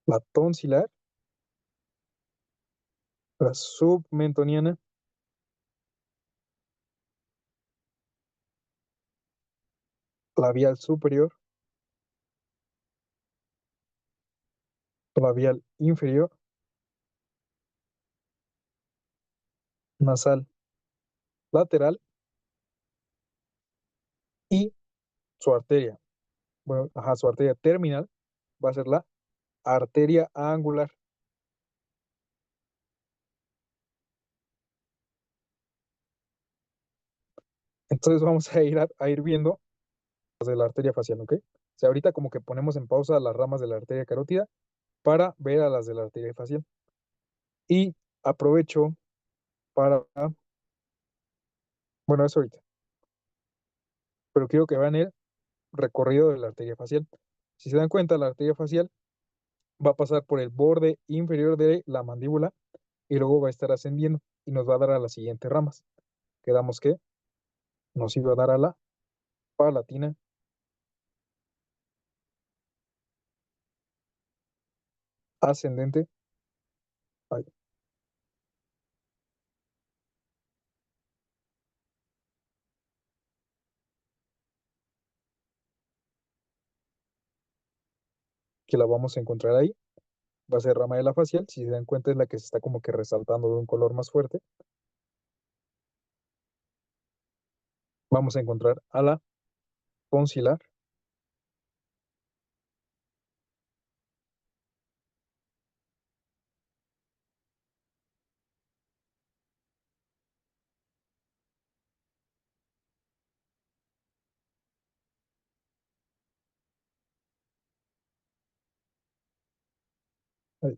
la tonsilar, la submentoniana, labial superior, labial inferior, nasal lateral y su arteria. Bueno, ajá, su arteria terminal va a ser la arteria angular. Entonces vamos a ir viendo las de la arteria facial, ¿ok? O sea, ahorita como que ponemos en pausa las ramas de la arteria carótida para ver a las de la arteria facial. Y aprovecho para, bueno, eso ahorita, pero quiero que vean el recorrido de la arteria facial. Si se dan cuenta, la arteria facial va a pasar por el borde inferior de la mandíbula y luego va a estar ascendiendo y nos va a dar a las siguientes ramas. Quedamos que nos iba a dar a la palatina, ascendente, ay, que la vamos a encontrar ahí. Va a ser rama de la facial, si se dan cuenta es la que se está como que resaltando de un color más fuerte. Vamos a encontrar a la tonsilar, ay,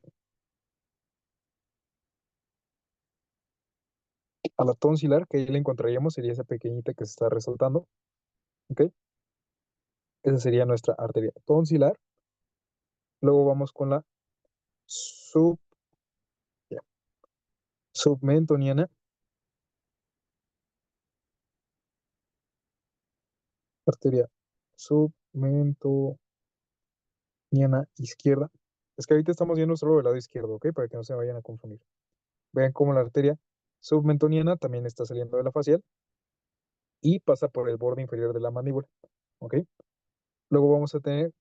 a la tonsilar, que ahí la encontraríamos, sería esa pequeñita que se está resaltando, ¿ok? Esa sería nuestra arteria tonsilar. Luego vamos con la sub, ya, submentoniana, arteria submentoniana izquierda. Es que ahorita estamos viendo solo del lado izquierdo, ¿ok? Para que no se vayan a confundir. Vean cómo la arteria submentoniana también está saliendo de la facial y pasa por el borde inferior de la mandíbula, ¿ok? Luego vamos a tener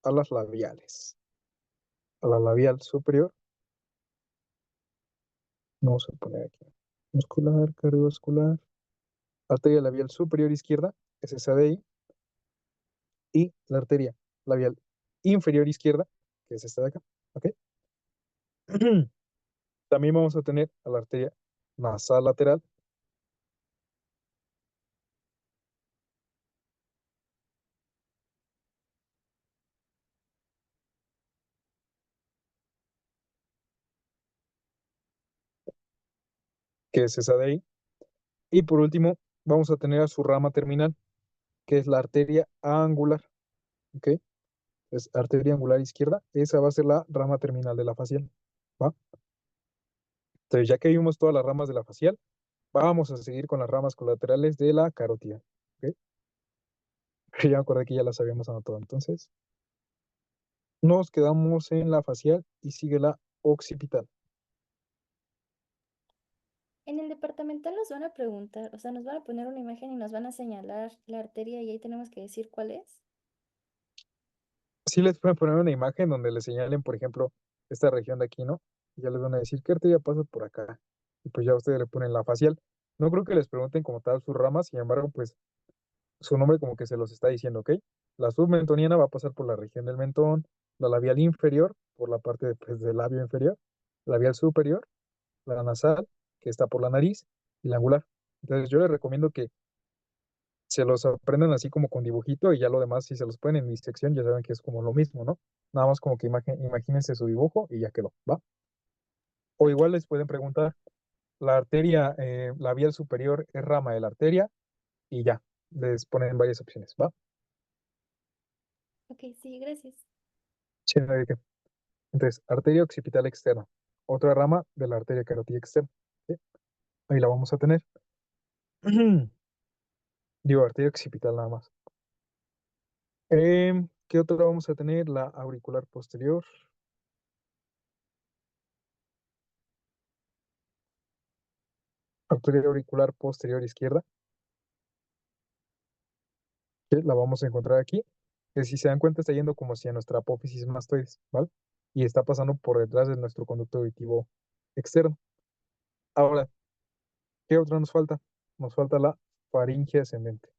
a las labiales. A la labial superior, vamos a poner aquí, muscular, cardiovascular, arteria labial superior izquierda, es esa de ahí, y la arteria labial inferior izquierda, que es esta de acá, ¿ok? También vamos a tener a la arteria nasal lateral, que es esa de ahí, y por último vamos a tener a su rama terminal, que es la arteria angular, ¿ok? Es arteria angular izquierda, esa va a ser la rama terminal de la facial, ¿va? Entonces, ya que vimos todas las ramas de la facial, vamos a seguir con las ramas colaterales de la carótida, ¿ok? Ya me acordé que ya las habíamos anotado. Entonces, nos quedamos en la facial y sigue la occipital. En el departamental nos van a preguntar, o sea, nos van a poner una imagen y nos van a señalar la arteria y ahí tenemos que decir cuál es. Sí les pueden poner una imagen donde les señalen, por ejemplo, esta región de aquí, ¿no? Y ya les van a decir qué arteria pasa por acá. Y pues ya ustedes le ponen la facial. No creo que les pregunten como tal sus ramas, sin embargo, pues su nombre como que se los está diciendo, ¿ok? La submentoniana va a pasar por la región del mentón, la labial inferior, por la parte pues, del labio inferior, labial superior, la nasal, que está por la nariz, y la angular. Entonces yo les recomiendo que se los aprendan así como con dibujito y ya lo demás, si se los ponen en disección, ya saben que es como lo mismo, ¿no? Nada más como que imagínense su dibujo y ya quedó, ¿va? O Ok, igual les pueden preguntar, la arteria labial superior es rama de la arteria y ya, les ponen varias opciones, ¿va? ok, sí, gracias. Sí, no hay de qué. Entonces, arteria occipital externa, otra rama de la arteria carótida externa, ¿sí? Ahí la vamos a tener. Digo, arteria occipital nada más. ¿Qué otra vamos a tener? La auricular posterior. Arteria auricular posterior izquierda, que la vamos a encontrar aquí, que si se dan cuenta está yendo como hacia nuestra apófisis mastoides, ¿vale? Y está pasando por detrás de nuestro conducto auditivo externo. Ahora, ¿qué otra nos falta? Nos falta la faringe ascendente.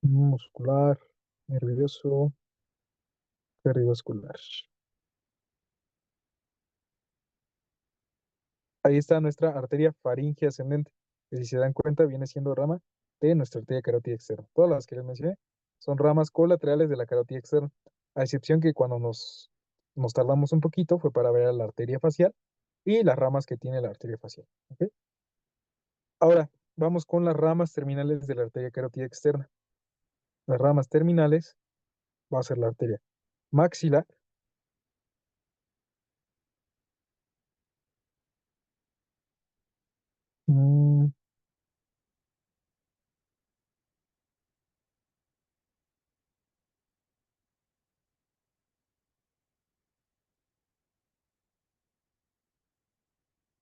Muscular, nervioso, cardiovascular. Ahí está nuestra arteria faringe ascendente, que si se dan cuenta viene siendo rama de nuestra arteria carótida externa. Todas las que les mencioné son ramas colaterales de la carótida externa, a excepción que cuando nos tardamos un poquito fue para ver a la arteria facial y las ramas que tiene la arteria facial. ¿Ok? Ahora, vamos con las ramas terminales de la arteria carótida externa. Las ramas terminales va a ser la arteria maxilar, mm,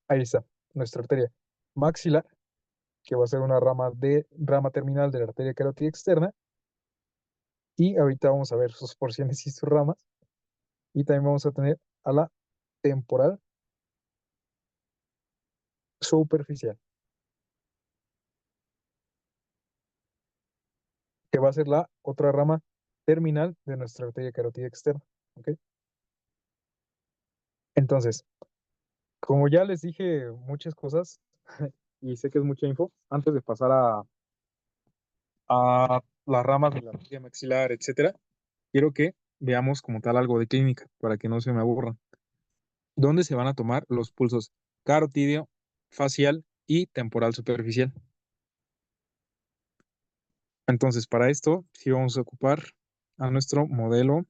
ahí está, nuestra arteria maxilar, que va a ser una rama terminal de la arteria carótida externa. Y ahorita vamos a ver sus porciones y sus ramas. Y también vamos a tener a la temporal superficial, que va a ser la otra rama terminal de nuestra arteria carótida externa. ¿Ok? Entonces, como ya les dije muchas cosas, y sé que es mucha info, antes de pasar a las ramas de la arteria maxilar, etcétera, quiero que veamos como tal algo de clínica para que no se me aburran. ¿Dónde se van a tomar los pulsos carotídeo, facial y temporal superficial? Entonces, para esto, sí vamos a ocupar a nuestro modelo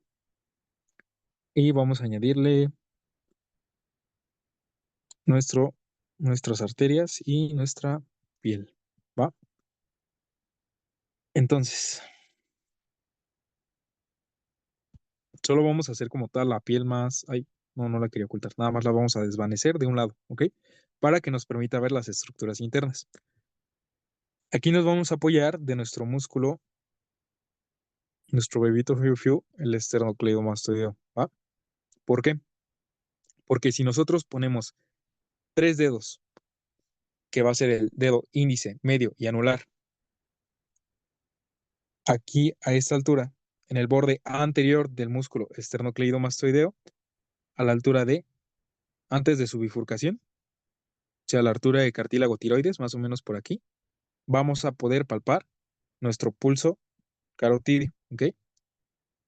y vamos a añadirle nuestras arterias y nuestra piel, ¿va? Entonces, solo vamos a hacer como tal la piel más... Ay, no la quería ocultar. Nada más la vamos a desvanecer de un lado, ¿ok? Para que nos permita ver las estructuras internas. Aquí nos vamos a apoyar de nuestro músculo, nuestro bebito fiu fiu, el esternocleidomastoideo, ¿va? ¿Por qué? Porque si nosotros ponemos 3 dedos, que va a ser el dedo índice, medio y anular, aquí a esta altura, en el borde anterior del músculo esternocleidomastoideo, a la altura de, antes de su bifurcación, o sea, a la altura de cartílago tiroides, más o menos por aquí, vamos a poder palpar nuestro pulso carotídeo, ¿ok?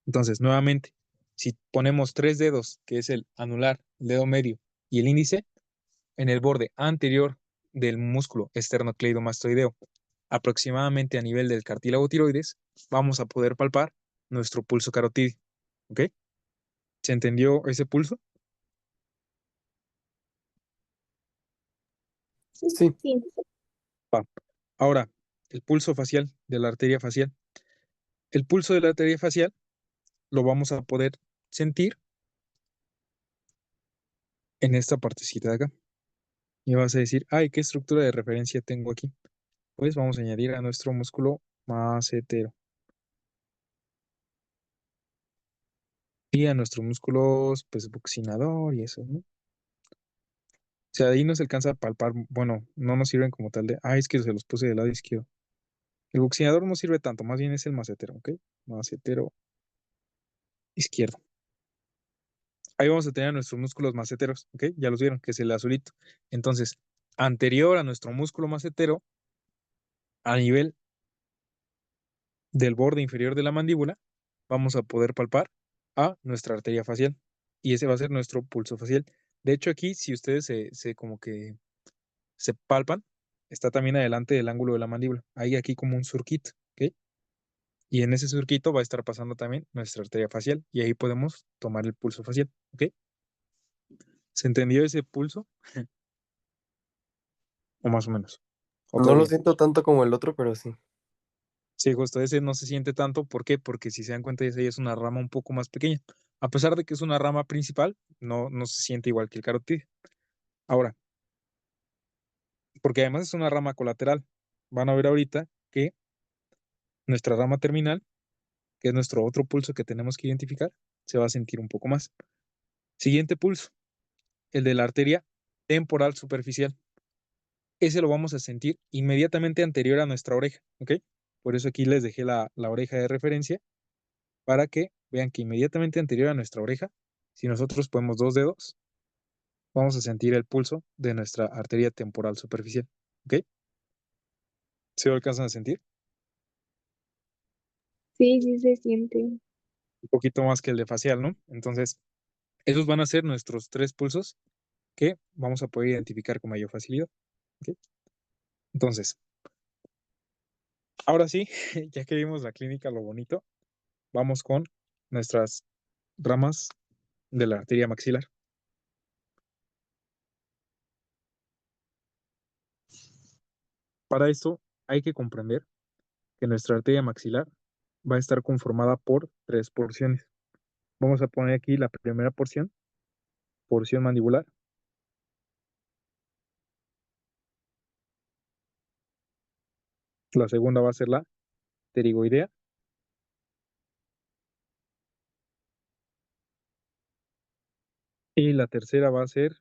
Entonces, nuevamente, si ponemos 3 dedos, que es el anular, el dedo medio y el índice, en el borde anterior del músculo esternocleidomastoideo, aproximadamente a nivel del cartílago tiroides, vamos a poder palpar nuestro pulso carotídeo, ¿ok? ¿Se entendió ese pulso? Sí. Sí. Va. Ahora, el pulso facial de la arteria facial. El pulso de la arteria facial lo vamos a poder sentir en esta partecita de acá. Y vas a decir, ay, ¿qué estructura de referencia tengo aquí? Pues vamos a añadir a nuestro músculo macetero y a nuestros músculos, pues, buccinador y eso, ¿no? O sea, ahí no se alcanza a palpar, bueno, no nos sirven como tal de, ay, es que se los puse del lado izquierdo. El buccinador no sirve tanto, más bien es el macetero, ¿ok? Macetero izquierdo. Ahí vamos a tener nuestros músculos maceteros, ¿ok? Ya los vieron, que es el azulito. Entonces, anterior a nuestro músculo macetero, a nivel del borde inferior de la mandíbula, vamos a poder palpar a nuestra arteria facial. Y ese va a ser nuestro pulso facial. De hecho, aquí, si ustedes se como que se palpan, está también adelante del ángulo de la mandíbula. Hay aquí como un surquito, ¿ok? Y en ese surquito va a estar pasando también nuestra arteria facial. Y ahí podemos tomar el pulso facial, ¿ok? ¿Se entendió ese pulso? O más o menos. O No lo todavía. siento tanto como el otro, pero sí. Sí, justo ese no se siente tanto. ¿Por qué? Porque si se dan cuenta, esa ya es una rama un poco más pequeña. A pesar de que es una rama principal, no se siente igual que el carotídeo. Ahora, porque además es una rama colateral. Van a ver ahorita que nuestra rama terminal, que es nuestro otro pulso que tenemos que identificar, se va a sentir un poco más. Siguiente pulso, el de la arteria temporal superficial. Ese lo vamos a sentir inmediatamente anterior a nuestra oreja, ¿ok? Por eso aquí les dejé la oreja de referencia para que vean que inmediatamente anterior a nuestra oreja, si nosotros ponemos 2 dedos, vamos a sentir el pulso de nuestra arteria temporal superficial, ¿ok? ¿Se lo alcanzan a sentir? Sí, sí se siente. Un poquito más que el de facial, ¿no? Entonces, esos van a ser nuestros 3 pulsos que vamos a poder identificar con mayor facilidad, ¿ok? Entonces, ahora sí, ya que vimos la clínica, lo bonito, vamos con nuestras ramas de la arteria maxilar. Para esto hay que comprender que nuestra arteria maxilar va a estar conformada por 3 porciones. Vamos a poner aquí la primera porción, porción mandibular. La segunda va a ser la pterigoidea. Y la tercera va a ser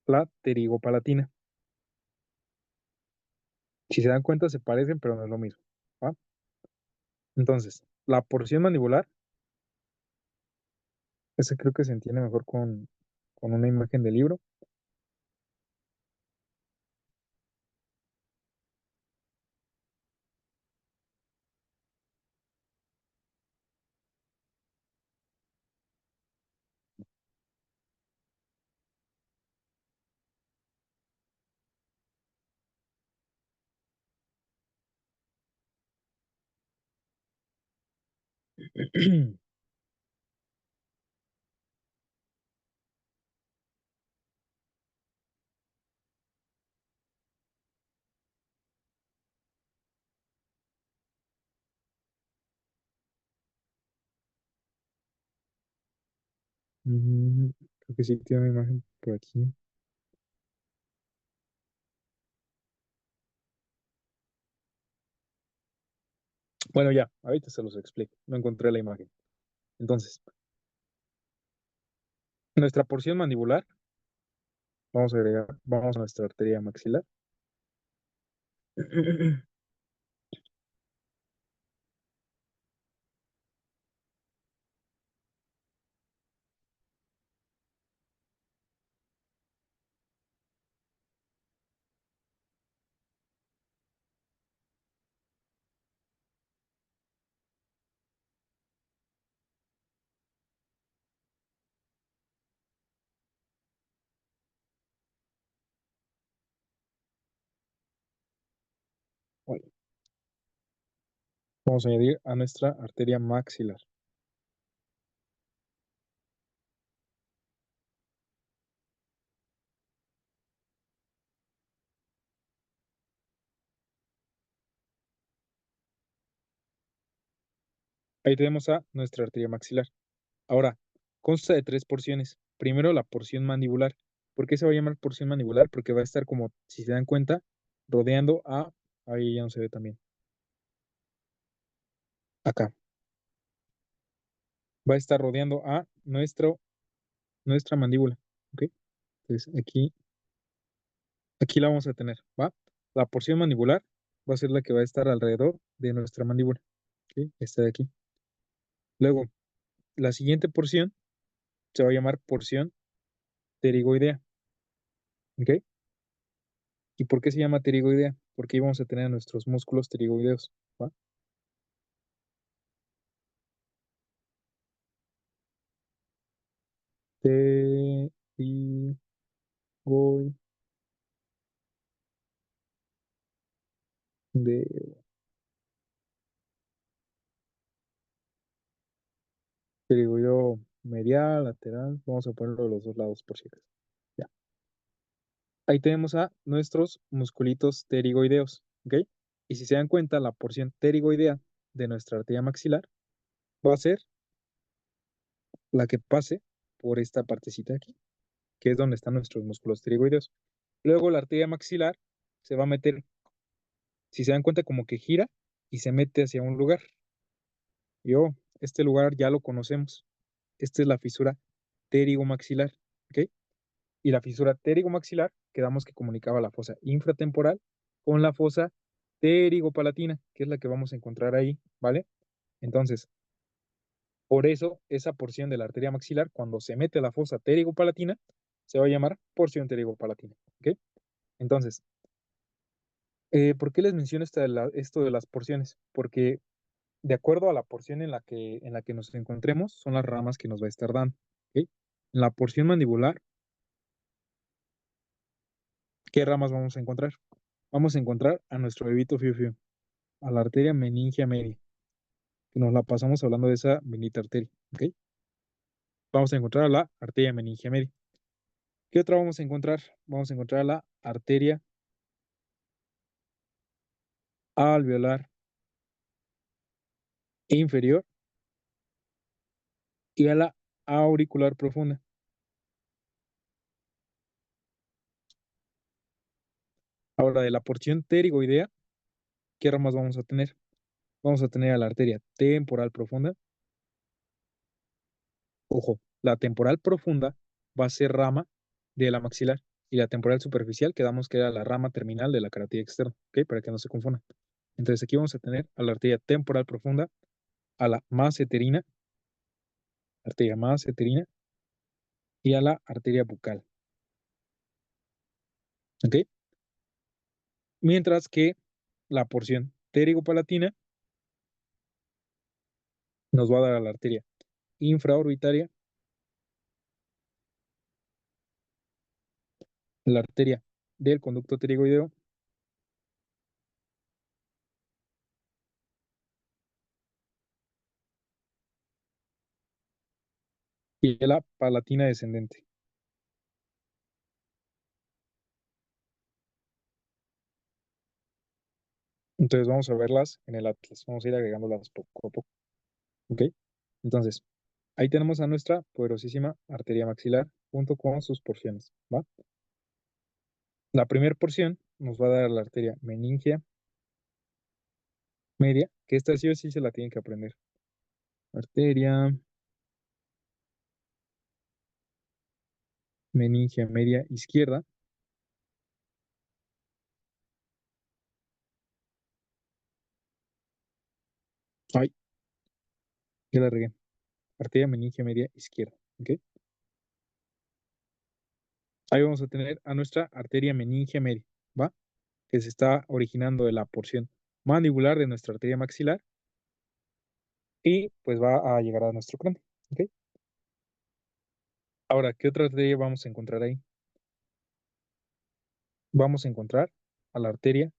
la pterigopalatina. Si se dan cuenta, se parecen, pero no es lo mismo, ¿va? Entonces, la porción mandibular, esa creo que se entiende mejor con una imagen de libro. Creo que sí tiene una imagen por aquí. Bueno, ya, ahorita se los explico. No encontré la imagen. Entonces, nuestra porción mandibular, vamos a nuestra arteria maxilar. Bueno, vamos a añadir a nuestra arteria maxilar. Ahí tenemos a nuestra arteria maxilar. Ahora, consta de tres porciones. Primero, la porción mandibular. ¿Por qué se va a llamar porción mandibular? Porque va a estar como, si se dan cuenta, rodeando a, ahí ya no se ve también, acá. Va a estar rodeando a nuestra mandíbula. ¿Ok? Entonces, aquí la vamos a tener, ¿va? La porción mandibular va a ser la que va a estar alrededor de nuestra mandíbula. ¿Ok? Esta de aquí. Luego, la siguiente porción se va a llamar porción pterigoidea. ¿Ok? ¿Y por qué se llama pterigoidea? Porque ahí vamos a tener nuestros músculos pterigoideos. ¿Va? Pterigoideo. Pterigoideo medial, lateral. Vamos a ponerlo de los dos lados por si acaso. Ya. Ahí tenemos a nuestros musculitos pterigoideos. ¿Ok? Y si se dan cuenta, la porción pterigoidea de nuestra arteria maxilar va a ser la que pase por esta partecita de aquí, que es donde están nuestros músculos pterigoideos. Luego la arteria maxilar se va a meter, si se dan cuenta, como que gira y se mete hacia un lugar. Este lugar ya lo conocemos. Esta es la fisura pterigomaxilar. ¿Ok? Y la fisura pterigomaxilar, quedamos que comunicaba la fosa infratemporal con la fosa pterigopalatina, que es la que vamos a encontrar ahí, ¿vale? Entonces, por eso, esa porción de la arteria maxilar, cuando se mete a la fosa pterigopalatina, se va a llamar porción pterigopalatina. ¿Ok? Entonces, ¿por qué les menciono esto de las porciones? Porque de acuerdo a la porción en la que nos encontremos, son las ramas que nos va a estar dando. ¿Ok? En la porción mandibular, ¿qué ramas vamos a encontrar? Vamos a encontrar a nuestro bebito fiu fiu, a la arteria meningia media, que nos la pasamos hablando de esa bendita arteria. ¿Ok? Vamos a encontrar a la arteria meningia media. ¿Qué otra vamos a encontrar? Vamos a encontrar a la arteria alveolar inferior y a la auricular profunda. Ahora, de la porción pterigoidea, ¿qué ramas vamos a tener? Vamos a tener a la arteria temporal profunda. Ojo, la temporal profunda va a ser rama de la maxilar y la temporal superficial quedamos que era la rama terminal de la carótida externa, ¿ok? Para que no se confundan. Entonces aquí vamos a tener a la arteria temporal profunda, a la arteria masseterina y a la arteria bucal, ¿ok? Mientras que la porción pterigopalatina nos va a dar a la arteria infraorbitaria, la arteria del conducto pterigoideo y la palatina descendente. Entonces vamos a verlas en el atlas. Vamos a ir agregándolas poco a poco. ¿Ok? Entonces, ahí tenemos a nuestra poderosísima arteria maxilar junto con sus porciones. ¿Va? La primera porción nos va a dar la arteria meningia media, que esta sí o sí se la tienen que aprender. Arteria meningia media izquierda. Ay, ya la regué. Arteria meningia media izquierda. ¿Ok? Ahí vamos a tener a nuestra arteria meningia media. ¿Va? Que se está originando de la porción mandibular de nuestra arteria maxilar y pues va a llegar a nuestro cráneo. ¿Ok? Ahora, ¿qué otra arteria vamos a encontrar ahí? Vamos a encontrar a la arteria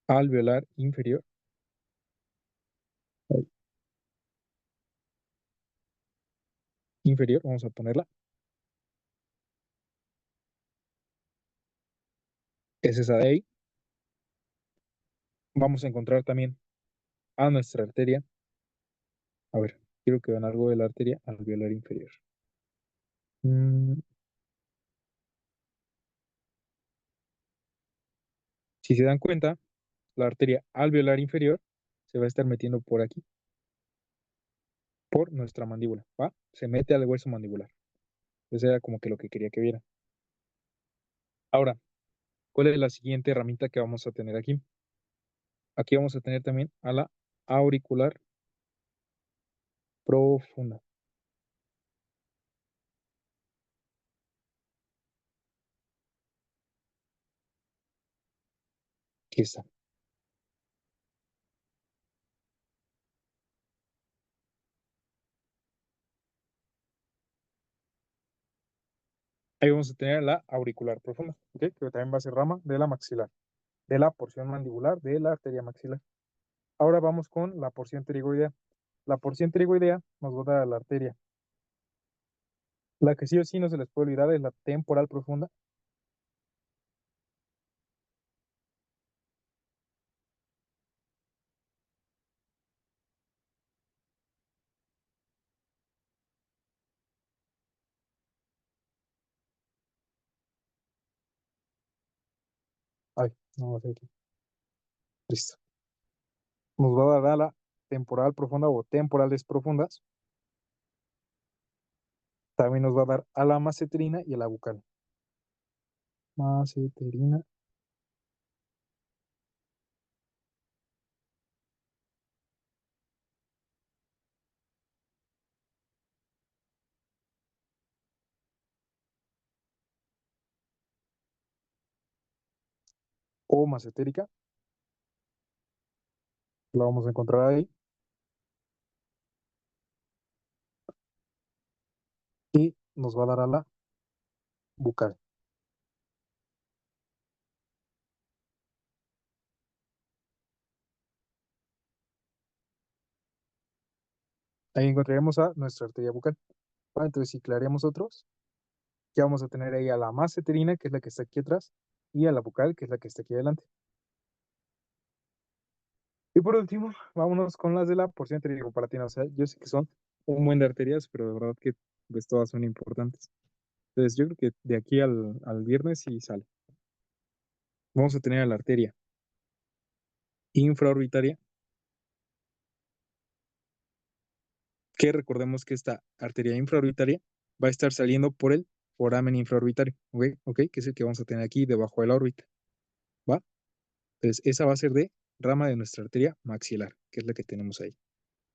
alveolar inferior. Ay, inferior, vamos a ponerla. Es esa de ahí. Vamos a encontrar también a nuestra arteria. A ver, quiero que vean algo de la arteria alveolar inferior. Mm, si se dan cuenta, la arteria alveolar inferior se va a estar metiendo por aquí, por nuestra mandíbula, ¿va? Se mete al hueso mandibular. Eso era como que lo que quería que vieran. Ahora, ¿cuál es la siguiente herramienta que vamos a tener aquí? Aquí vamos a tener también a la auricular profunda. Aquí está. Ahí vamos a tener la auricular profunda, ¿ok? Que también va a ser rama de la maxilar, de la porción mandibular de la arteria maxilar. Ahora vamos con la porción pterigoidea. La porción pterigoidea nos va a dar a la arteria. La que sí o sí no se les puede olvidar es la temporal profunda. Ay, no va a ser aquí. Listo. Nos va a dar a la temporal profunda o temporales profundas. También nos va a dar a la masseterina y a la bucal. Masseterina o massetérica. La vamos a encontrar ahí. Y nos va a dar a la bucal. Ahí encontraremos a nuestra arteria bucal. ¿Va? Entonces, si ciclaríamos otros, ya vamos a tener ahí a la masseterina, que es la que está aquí atrás, y a la bucal, que es la que está aquí adelante. Y por último, vámonos con las de la porción pterigo-palatina. O sea, yo sé que son un buen de arterias, pero de verdad que pues todas son importantes. Entonces, yo creo que de aquí al viernes sí sale. Vamos a tener a la arteria infraorbitaria, que recordemos que esta arteria infraorbitaria va a estar saliendo por el foramen infraorbitario, ¿ok? ¿Ok? Que es el que vamos a tener aquí debajo de la órbita, ¿va? Entonces, esa va a ser de rama de nuestra arteria maxilar, que es la que tenemos ahí,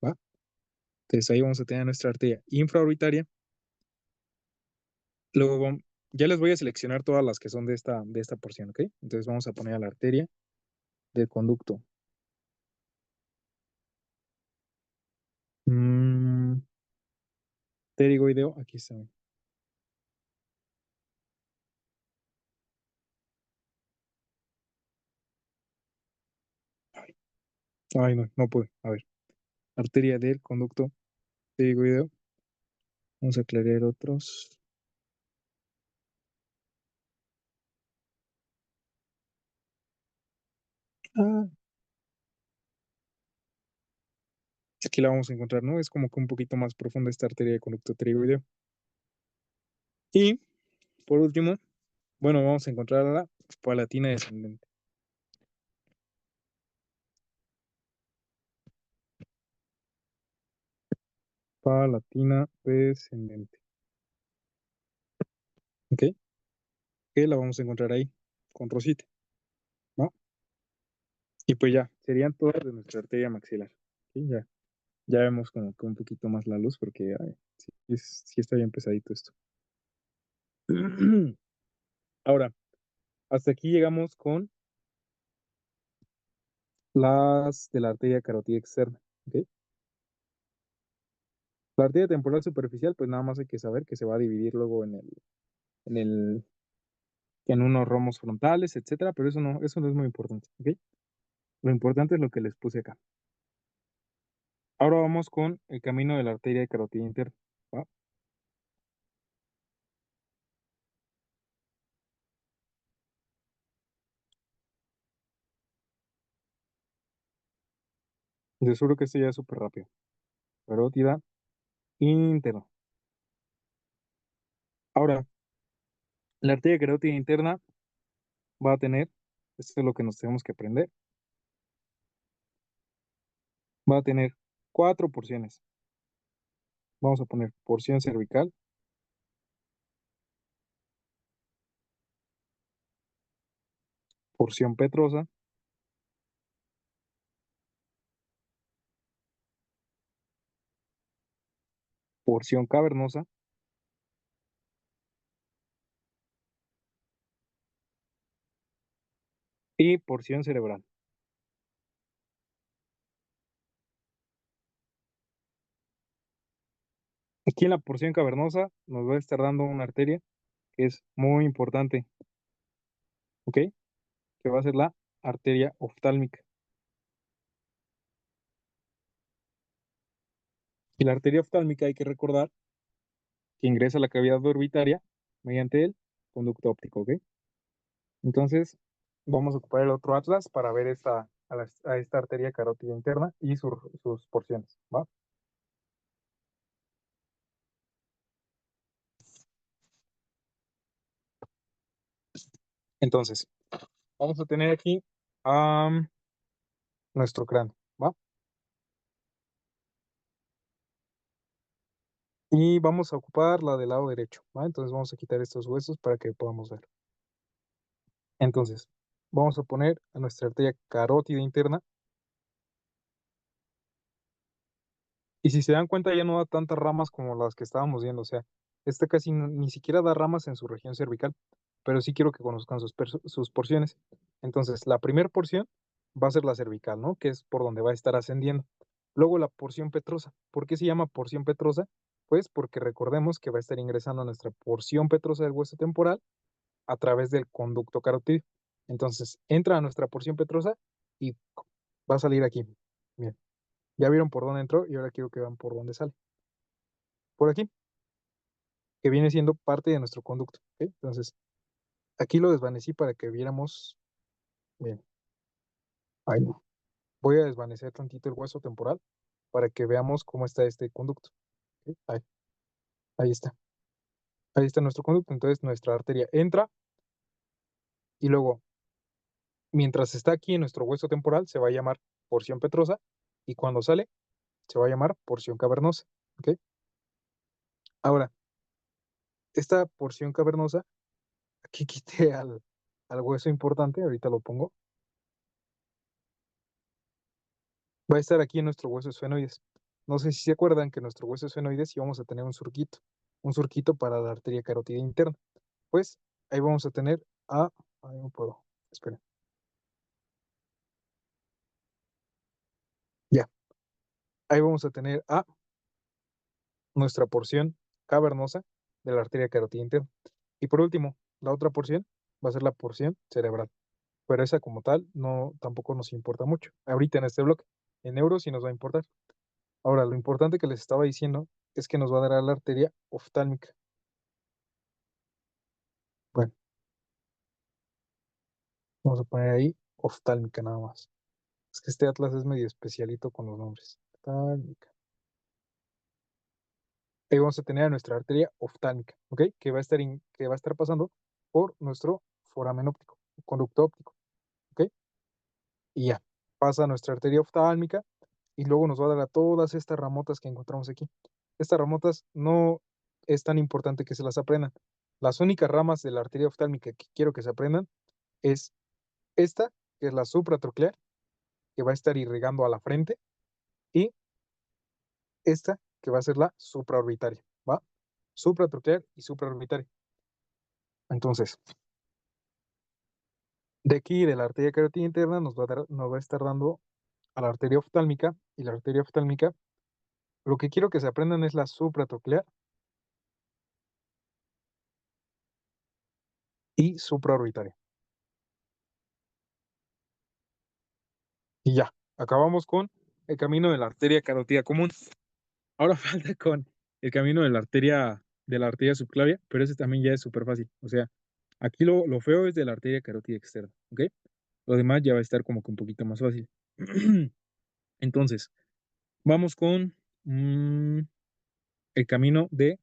¿va? Entonces, ahí vamos a tener nuestra arteria infraorbitaria. Luego, ya les voy a seleccionar todas las que son de esta porción, ¿ok? Entonces, vamos a poner a la arteria del conducto. Pterigoideo, aquí está. Ay, no, no puedo. A ver, arteria del conducto pterigoideo. Vamos a aclarar otros. Aquí la vamos a encontrar, ¿no? Es como que un poquito más profunda esta arteria de conducto tiroideo. Y por último, bueno, vamos a encontrar la palatina descendente. Palatina descendente. ¿Ok? Que la vamos a encontrar ahí, con rosita, ¿no? Y pues ya, serían todas de nuestra arteria maxilar. ¿Sí? Ya vemos como que un poquito más la luz porque ay, sí está bien pesadito esto. Ahora, hasta aquí llegamos con las de la arteria carótida externa. ¿Ok? La arteria temporal superficial, pues nada más hay que saber que se va a dividir luego en el, en unos romos frontales, etcétera, pero eso no es muy importante. ¿Ok? Lo importante es lo que les puse acá. Ahora vamos con el camino de la arteria carótida interna. ¿Va? Les juro que esto ya es súper rápido. Carótida interna. Ahora, la arteria carótida interna va a tener, esto es lo que nos tenemos que aprender, va a tener 4 porciones. Vamos a poner porción cervical, porción petrosa, porción cavernosa y porción cerebral. Aquí en la porción cavernosa nos va a estar dando una arteria que es muy importante, ¿ok? Que va a ser la arteria oftálmica. Y la arteria oftálmica hay que recordar que ingresa a la cavidad orbitaria mediante el conducto óptico, ¿ok? Entonces, vamos a ocupar el otro atlas para ver a esta arteria carótida interna y sus porciones, ¿va? Entonces, vamos a tener aquí nuestro cráneo, ¿va? Y vamos a ocupar la del lado derecho, ¿va? Entonces vamos a quitar estos huesos para que podamos ver. Entonces, vamos a poner a nuestra arteria carótida interna. Y si se dan cuenta, ya no da tantas ramas como las que estábamos viendo. O sea, esta casi ni siquiera da ramas en su región cervical, pero sí quiero que conozcan sus porciones. Entonces, la primera porción va a ser la cervical, ¿no? Que es por donde va a estar ascendiendo. Luego la porción petrosa. ¿Por qué se llama porción petrosa? Pues porque recordemos que va a estar ingresando a nuestra porción petrosa del hueso temporal a través del conducto carotídeo. Entonces, entra a nuestra porción petrosa y va a salir aquí. Bien. Ya vieron por dónde entró y ahora quiero que vean por dónde sale. Por aquí, que viene siendo parte de nuestro conducto. ¿Ok? Entonces, aquí lo desvanecí para que viéramos bien. Ahí no. Voy a desvanecer tantito el hueso temporal para que veamos cómo está este conducto. ¿Ok? Ahí está. Ahí está nuestro conducto. Entonces, nuestra arteria entra y luego, mientras está aquí en nuestro hueso temporal, se va a llamar porción petrosa y cuando sale, se va a llamar porción cavernosa. ¿Ok? Ahora, esta porción cavernosa, aquí quité al hueso importante, ahorita lo pongo. Va a estar aquí en nuestro hueso esfenoides. No sé si se acuerdan que en nuestro hueso esfenoides íbamos a tener un surquito para la arteria carótida interna. Pues ahí vamos a tener ahí no puedo, esperen. Ya, ahí vamos a tener nuestra porción cavernosa de la arteria carótida interna. Y por último, la otra porción va a ser la porción cerebral. Pero esa como tal no tampoco nos importa mucho. Ahorita en este bloque, en neuro sí nos va a importar. Ahora, lo importante que les estaba diciendo es que nos va a dar a la arteria oftálmica. Bueno, vamos a poner ahí oftálmica nada más. Es que este atlas es medio especialito con los nombres. Oftálmica. Ahí vamos a tener a nuestra arteria oftálmica, ¿ok? Que va a estar pasando por nuestro foramen óptico, conducto óptico, ¿ok? Y ya, pasa nuestra arteria oftálmica y luego nos va a dar a todas estas ramotas que encontramos aquí. Estas ramotas no es tan importante que se las aprendan. Las únicas ramas de la arteria oftálmica que quiero que se aprendan es esta, que es la supratroclear, que va a estar irrigando a la frente, y esta, que va a ser la supraorbitaria, ¿va? Supratroclear y supraorbitaria. Entonces, de aquí, de la arteria carótida interna, nos va a estar dando a la arteria oftálmica, y la arteria oftálmica, lo que quiero que se aprendan es la supratroclear y supraorbitaria. Y ya, acabamos con el camino de la arteria carótida común. Ahora falta con el camino de la arteria subclavia, pero ese también ya es súper fácil. O sea, aquí lo feo es de la arteria carótida externa, ¿ok? Lo demás ya va a estar como que un poquito más fácil. Entonces, vamos con el camino de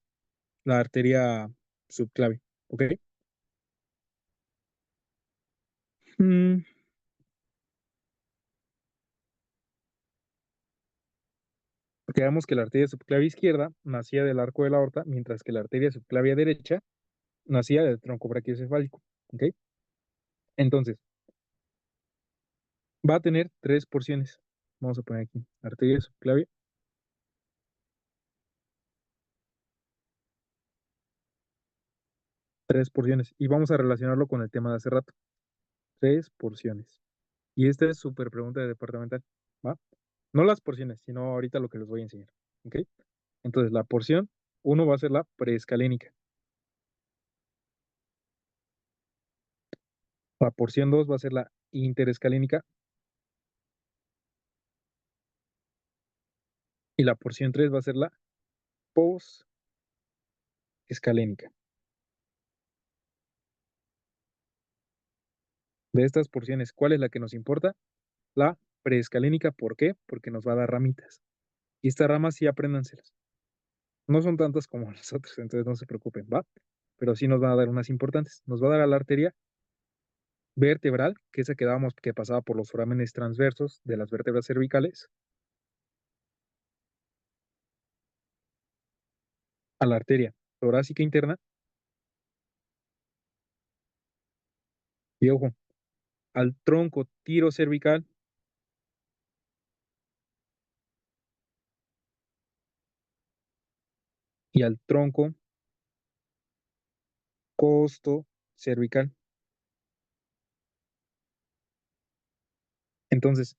la arteria subclavia, ¿ok? Mm, Quedamos que la arteria subclavia izquierda nacía del arco de la aorta, mientras que la arteria subclavia derecha nacía del tronco brachiocefálico, ¿ok? Entonces, va a tener 3 porciones. Vamos a poner aquí, arteria subclavia. 3 porciones. Y vamos a relacionarlo con el tema de hace rato. 3 porciones. Y esta es súper pregunta de departamental, ¿va? No las porciones, sino ahorita lo que les voy a enseñar, ¿ok? Entonces, la porción 1 va a ser la preescalénica. La porción 2 va a ser la interescalénica. Y la porción 3 va a ser la posescalénica. De estas porciones, ¿cuál es la que nos importa? La preescalénica. ¿Por qué? Porque nos va a dar ramitas. Y estas ramas sí apréndanselas. No son tantas como las otras, entonces no se preocupen, ¿va? Pero sí nos van a dar unas importantes. Nos va a dar a la arteria vertebral, que esa que pasaba por los forámenes transversos de las vértebras cervicales, a la arteria torácica interna, y ojo, al tronco tirocervical, y al tronco costocervical. Entonces,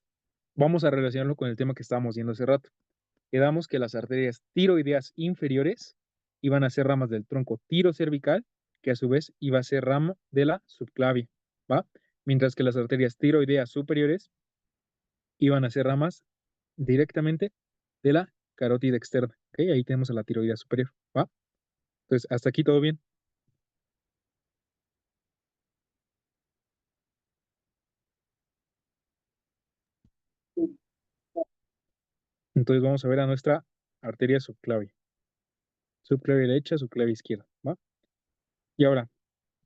vamos a relacionarlo con el tema que estábamos viendo hace rato. Quedamos que las arterias tiroideas inferiores iban a ser ramas del tronco tirocervical, que a su vez iba a ser rama de la subclavia, ¿va? Mientras que las arterias tiroideas superiores iban a ser ramas directamente de la carótida externa, ¿ok? Ahí tenemos a la tiroidea superior, ¿va? Entonces, hasta aquí todo bien. Entonces vamos a ver a nuestra arteria subclavia. Subclavia derecha, subclavia izquierda, ¿va? Y ahora,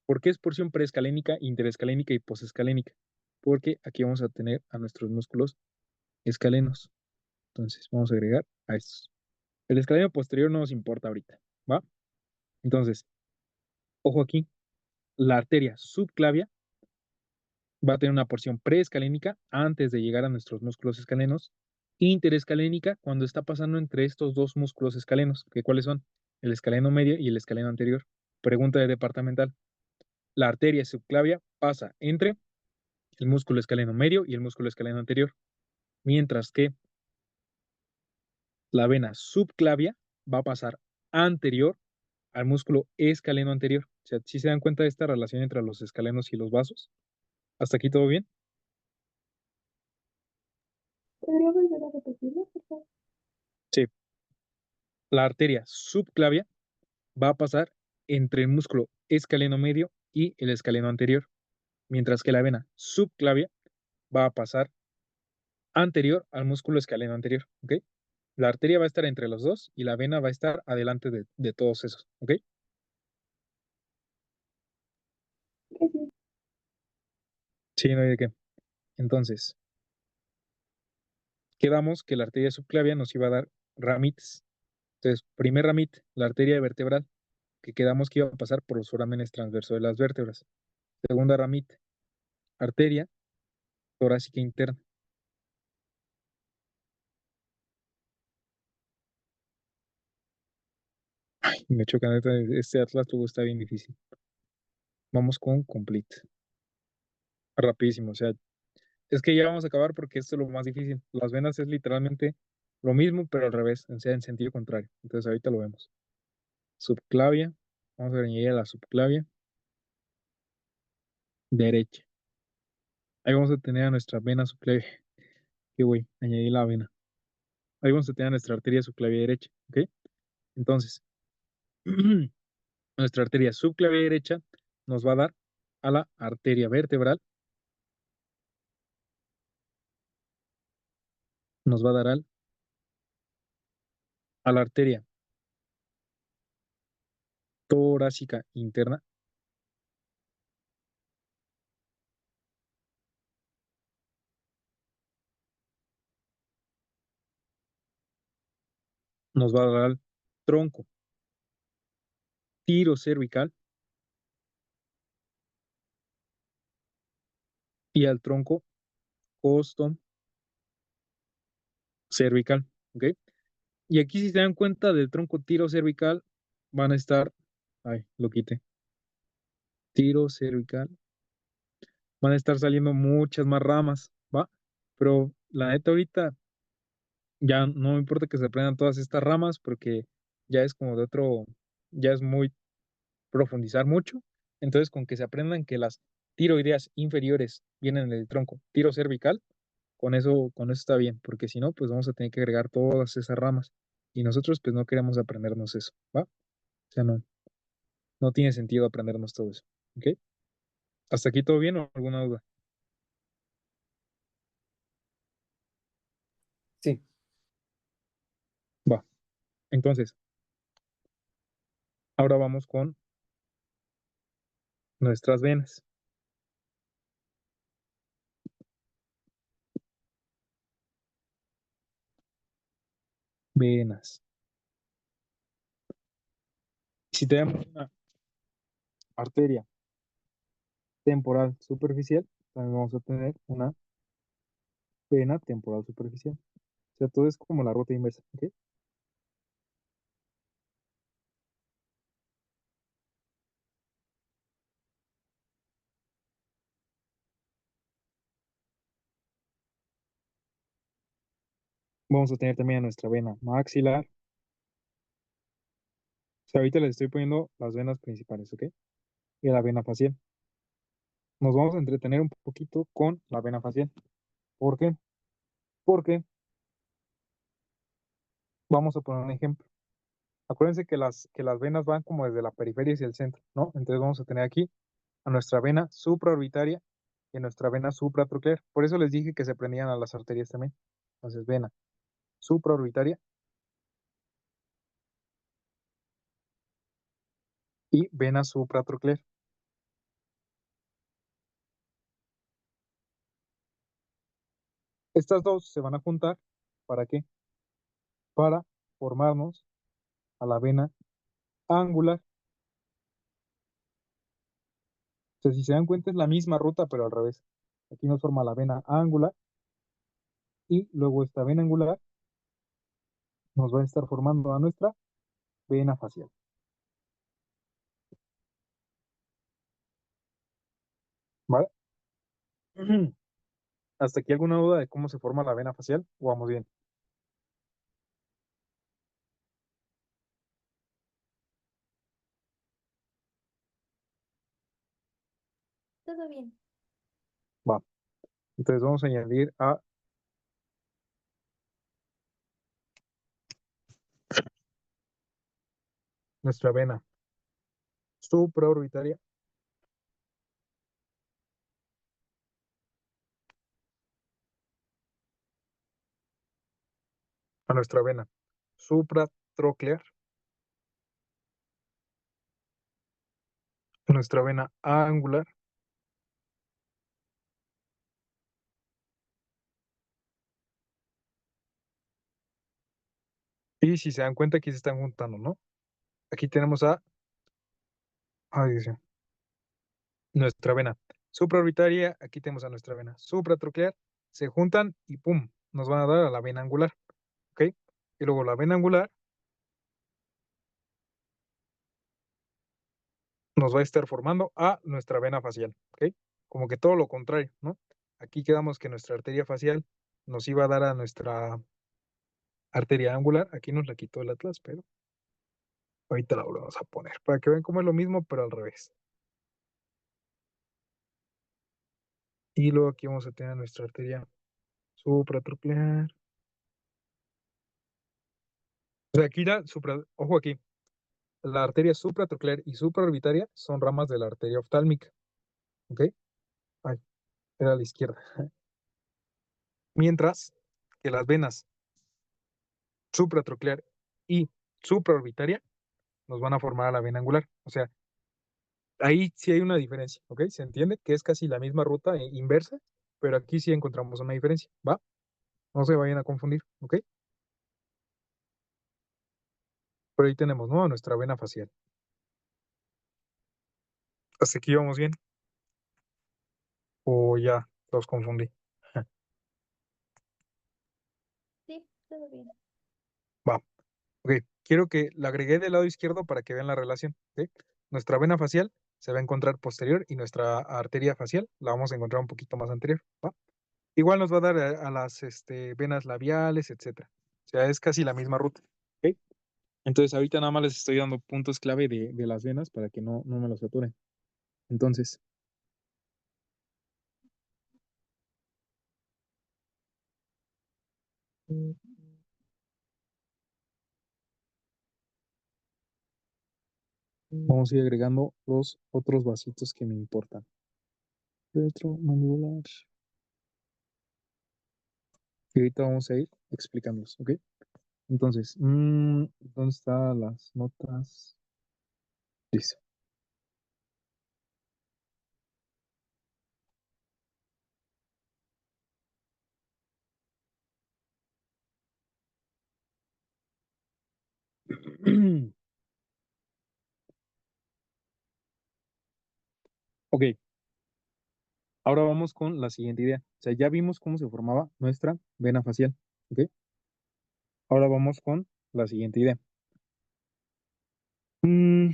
¿por qué es porción preescalénica, interescalénica y posescalénica? Porque aquí vamos a tener a nuestros músculos escalenos. Entonces, vamos a agregar a estos. El escaleno posterior no nos importa ahorita, ¿va? Entonces, ojo aquí, la arteria subclavia va a tener una porción preescalénica antes de llegar a nuestros músculos escalenos, interescalénica cuando está pasando entre estos dos músculos escalenos, que ¿cuáles son? El escaleno medio y el escaleno anterior. Pregunta de departamental. La arteria subclavia pasa entre el músculo escaleno medio y el músculo escaleno anterior, mientras que la vena subclavia va a pasar anterior al músculo escaleno anterior. O sea, ¿sí se dan cuenta de esta relación entre los escalenos y los vasos? ¿Hasta aquí todo bien? ¿Podría volver a repetirlo, por favor? Sí. La arteria subclavia va a pasar entre el músculo escaleno medio y el escaleno anterior, mientras que la vena subclavia va a pasar anterior al músculo escaleno anterior, ¿ok? La arteria va a estar entre los dos y la vena va a estar adelante de todos esos, ¿ok? Sí, no hay de qué. Entonces, quedamos que la arteria subclavia nos iba a dar ramitas. Entonces, primer ramite, la arteria vertebral, que quedamos que iba a pasar por los forámenes transversos de las vértebras. Segunda ramite, arteria torácica interna. Ay, me choca, neta, este Atlas tuvo está bien difícil. Vamos con complete. Rapidísimo, o sea, es que ya vamos a acabar porque esto es lo más difícil. Las venas es literalmente lo mismo, pero al revés, o sea, en sentido contrario. Entonces ahorita lo vemos. Subclavia, vamos a añadir a la subclavia derecha. Ahí vamos a tener a nuestra vena subclavia. Qué güey, añadir la vena. Ahí vamos a tener a nuestra arteria subclavia derecha, ¿ok? Entonces, nuestra arteria subclavia derecha nos va a dar a la arteria vertebral, nos va a dar a la arteria torácica interna, nos va a dar al tronco tirocervical y al tronco costón cervical, ¿ok? Y aquí si se dan cuenta del tronco tirocervical van a estar, ay, lo quité, tirocervical, van a estar saliendo muchas más ramas, ¿va? Pero la neta ahorita ya no me importa que se aprendan todas estas ramas porque ya es como de otro, ya es muy profundizar mucho. Entonces, con que se aprendan que las tiroideas inferiores vienen del tronco tiro cervical, con eso está bien, porque si no, pues vamos a tener que agregar todas esas ramas. Y nosotros, pues no queremos aprendernos eso, ¿va? O sea, no, no tiene sentido aprendernos todo eso, ¿ok? ¿Hasta aquí todo bien o alguna duda? Sí. Va. Entonces, ahora vamos con nuestras venas. Venas. Si tenemos una arteria temporal superficial, también vamos a tener una vena temporal superficial. O sea, todo es como la ruta inversa, ¿ok? Vamos a tener también a nuestra vena maxilar. O sea, ahorita les estoy poniendo las venas principales, ¿ok? Y la vena facial. Nos vamos a entretener un poquito con la vena facial. ¿Por qué? Porque vamos a poner un ejemplo. Acuérdense que las venas van como desde la periferia hacia el centro, ¿no? Entonces vamos a tener aquí a nuestra vena supraorbitaria y a nuestra vena supratroclear. Por eso les dije que se prendían a las arterias también. Entonces, vena supraorbitaria y vena supratroclear. Estas dos se van a juntar. ¿Para qué? Para formarnos a la vena angular. O sea, si se dan cuenta es la misma ruta, pero al revés. Aquí nos forma la vena angular y luego esta vena angular nos va a estar formando a nuestra vena facial. ¿Vale? ¿Hasta aquí alguna duda de cómo se forma la vena facial? ¿O vamos bien? Todo bien. Va. Entonces vamos a añadir a nuestra vena supraorbitaria a nuestra vena supratroclear, a nuestra vena angular y si se dan cuenta aquí se están juntando, ¿no? Aquí tenemos dice, nuestra vena supraorbitaria, aquí tenemos a nuestra vena supratroclear, se juntan y ¡pum! Nos van a dar a la vena angular, ¿ok? Y luego la vena angular nos va a estar formando a nuestra vena facial, ¿ok? Como que todo lo contrario, ¿no? Aquí quedamos que nuestra arteria facial nos iba a dar a nuestra arteria angular, aquí nos la quitó el atlas, pero ahorita la volvemos a poner, para que vean cómo es lo mismo, pero al revés. Y luego aquí vamos a tener nuestra arteria supratroclear. O sea, aquí ojo aquí, la arteria supratroclear y supraorbitaria son ramas de la arteria oftálmica, ¿ok? Ay, era a la izquierda. Mientras que las venas supratroclear y supraorbitaria nos van a formar a la vena angular. O sea, ahí sí hay una diferencia, ¿ok? Se entiende que es casi la misma ruta inversa, pero aquí sí encontramos una diferencia, ¿va? No se vayan a confundir, ¿ok? Pero ahí tenemos, ¿no? Nuestra vena facial. Hasta aquí vamos bien. O ya los confundí. Sí, todo bien. Va. Ok. Quiero que la agregué del lado izquierdo para que vean la relación. ¿Ok? Nuestra vena facial se va a encontrar posterior y nuestra arteria facial la vamos a encontrar un poquito más anterior. ¿Va? Igual nos va a dar a las venas labiales, etcétera. O sea, es casi la misma ruta. ¿Ok? Entonces, ahorita nada más les estoy dando puntos clave de las venas para que no me los saturen. Entonces, vamos a ir agregando los otros vasitos que me importan. Retromandibular. Y ahorita vamos a ir explicándolos, ¿ok? Entonces, ¿dónde están las notas? Listo. Ok, ahora vamos con la siguiente idea. O sea, ya vimos cómo se formaba nuestra vena facial, ¿ok? Ahora vamos con la siguiente idea. Mm,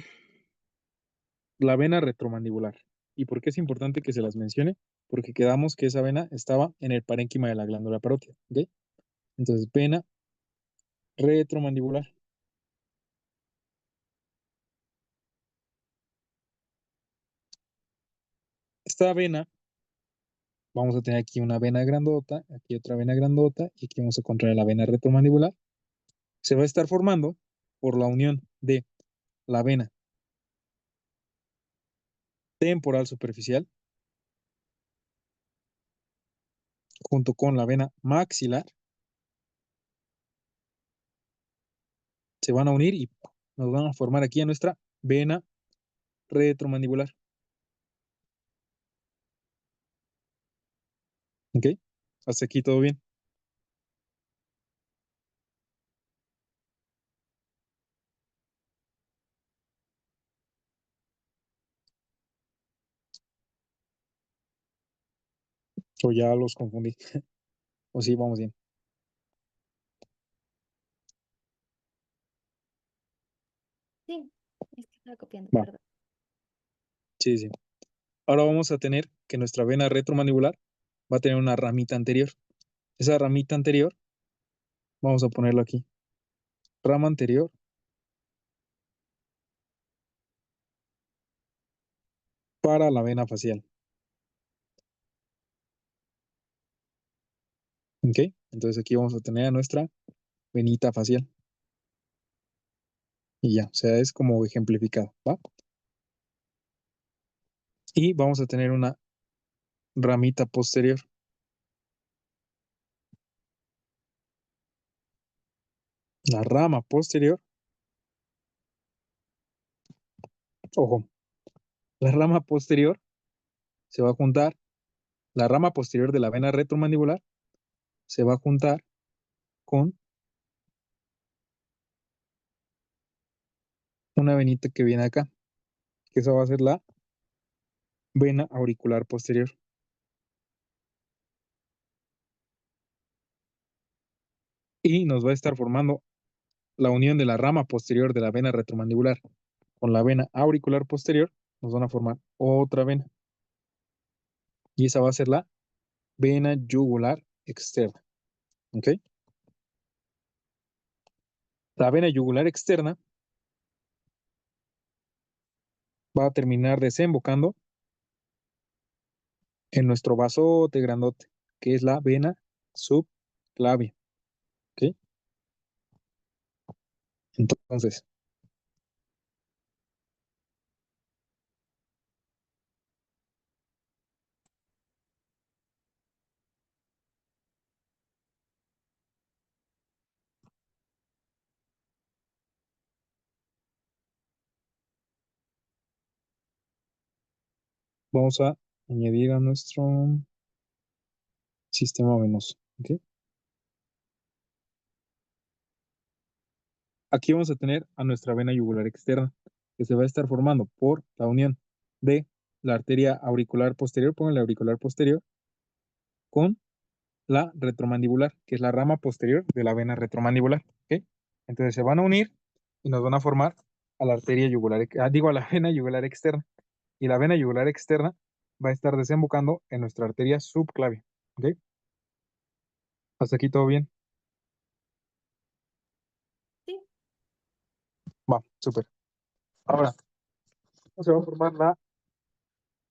la vena retromandibular. ¿Y por qué es importante que se las mencione? Porque quedamos que esa vena estaba en el parénquima de la glándula parótida, ¿ok? Entonces, vena retromandibular. Esta vena, vamos a tener aquí una vena grandota, aquí otra vena grandota, y aquí vamos a encontrar la vena retromandibular. Se va a estar formando por la unión de la vena temporal superficial junto con la vena maxilar. Se van a unir y nos van a formar aquí a nuestra vena retromandibular. ¿Ok? Hasta aquí todo bien. O ya los confundí. O sí, vamos bien. Sí, es que estaba copiando, Va. perdón. Sí, sí. Ahora vamos a tener que nuestra vena retromandibular va a tener una ramita anterior. Esa ramita anterior, vamos a ponerlo aquí. Rama anterior para la vena facial. ¿Ok? Entonces aquí vamos a tener a nuestra venita facial. Y ya, o sea, es como ejemplificado, ¿va? Y vamos a tener una ramita posterior. La rama posterior, ojo, la rama posterior se va a juntar, la rama posterior de la vena retromandibular se va a juntar con una venita que viene acá, que esa va a ser la vena auricular posterior. Y nos va a estar formando la unión de la rama posterior de la vena retromandibular con la vena auricular posterior, nos van a formar otra vena. Y esa va a ser la vena yugular externa. ¿Ok? La vena yugular externa va a terminar desembocando en nuestro vasote grandote, que es la vena subclavia. ¿Ok? Entonces, vamos a añadir a nuestro sistema venoso. ¿Ok? Aquí vamos a tener a nuestra vena yugular externa, que se va a estar formando por la unión de la arteria auricular posterior, pónganle auricular posterior, con la retromandibular, que es la rama posterior de la vena retromandibular. ¿Ok? Entonces se van a unir y nos van a formar a la arteria yugular, a la vena yugular externa. Y la vena yugular externa va a estar desembocando en nuestra arteria subclavia. ¿Ok? Hasta aquí todo bien. Sí. Va, súper. Ahora, ¿cómo se va a formar la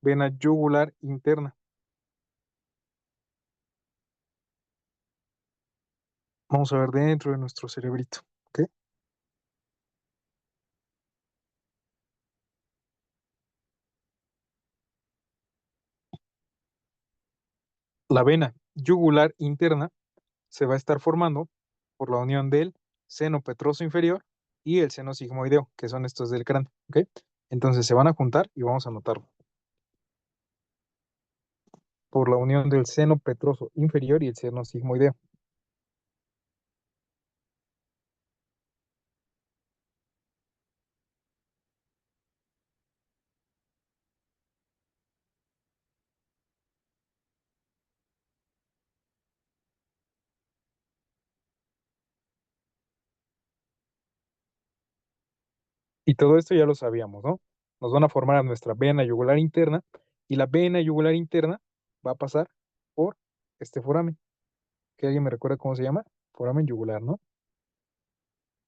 vena yugular interna? Vamos a ver dentro de nuestro cerebrito. ¿Ok? La vena yugular interna se va a estar formando por la unión del seno petroso inferior y el seno sigmoideo, que son estos del cráneo. ¿Ok? Entonces se van a juntar y vamos a anotarlo. Por la unión del seno petroso inferior y el seno sigmoideo. Y todo esto ya lo sabíamos, ¿no? Nos van a formar a nuestra vena yugular interna y la vena yugular interna va a pasar por este foramen. ¿Que alguien me recuerda cómo se llama? Foramen yugular, ¿no?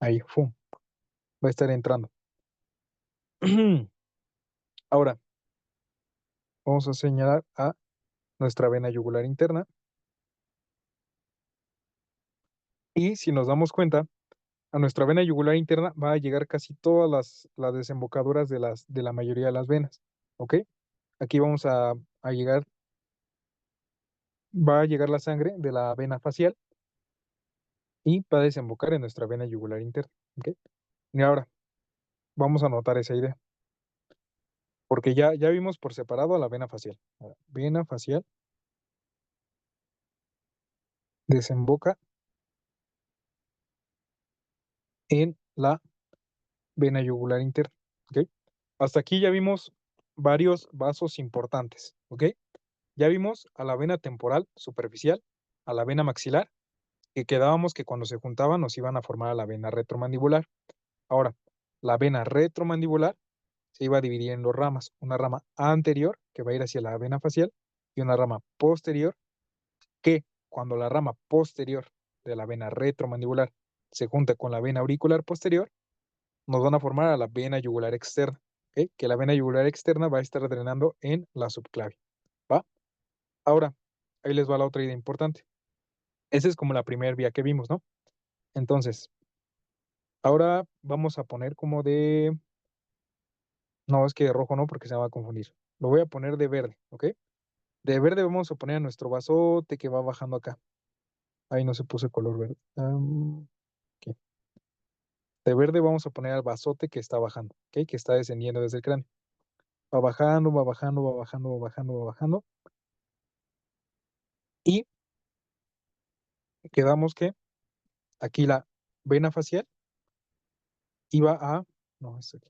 Ahí, ¡fum! Va a estar entrando. Ahora, vamos a señalar a nuestra vena yugular interna. Y si nos damos cuenta, a nuestra vena yugular interna va a llegar casi todas las desembocaduras de la mayoría de las venas. ¿Ok? Aquí vamos a llegar, va a llegar la sangre de la vena facial y va a desembocar en nuestra vena yugular interna. ¿Ok? Y ahora, vamos a anotar esa idea. Porque ya vimos por separado a la vena facial. Ahora, vena facial desemboca en la vena yugular interna. ¿Ok? Hasta aquí ya vimos varios vasos importantes. ¿Ok? Ya vimos a la vena temporal superficial, a la vena maxilar, que quedábamos que cuando se juntaban nos iban a formar a la vena retromandibular. Ahora, la vena retromandibular se iba a dividir en dos ramas, una rama anterior que va a ir hacia la vena facial y una rama posterior que cuando la rama posterior de la vena retromandibular se junta con la vena auricular posterior, nos van a formar a la vena yugular externa, ¿ok? Que la vena yugular externa va a estar drenando en la subclavia, ¿va? Ahora, ahí les va la otra idea importante. Esa es como la primera vía que vimos, ¿no? Entonces, Ahora vamos a poner como de... No, es que de rojo no, porque se va a confundir. Lo voy a poner de verde, ¿ok? De verde vamos a poner a nuestro vasote que va bajando acá. Ahí no se puso color verde. Ok. De verde vamos a poner al vasote que está bajando, ¿ok? Que está descendiendo desde el cráneo. Va bajando, va bajando, va bajando, va bajando, va bajando. Y quedamos que aquí la vena facial iba a... No, es aquí.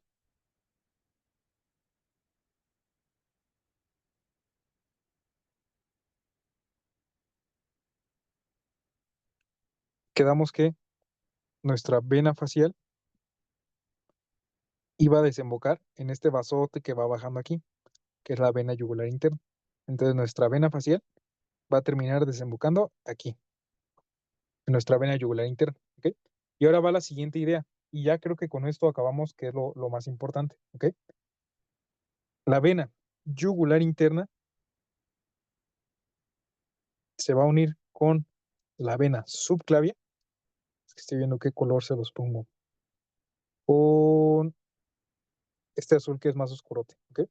Quedamos que nuestra vena facial iba a desembocar en este vasote que va bajando aquí, que es la vena yugular interna. Entonces nuestra vena facial va a terminar desembocando aquí, en nuestra vena yugular interna, ¿ok? Y ahora va la siguiente idea, y ya creo que con esto acabamos, que es lo más importante, ¿ok? La vena yugular interna se va a unir con la vena subclavia. Es que estoy viendo qué color se los pongo. Con este azul que es más oscurote, ¿ok?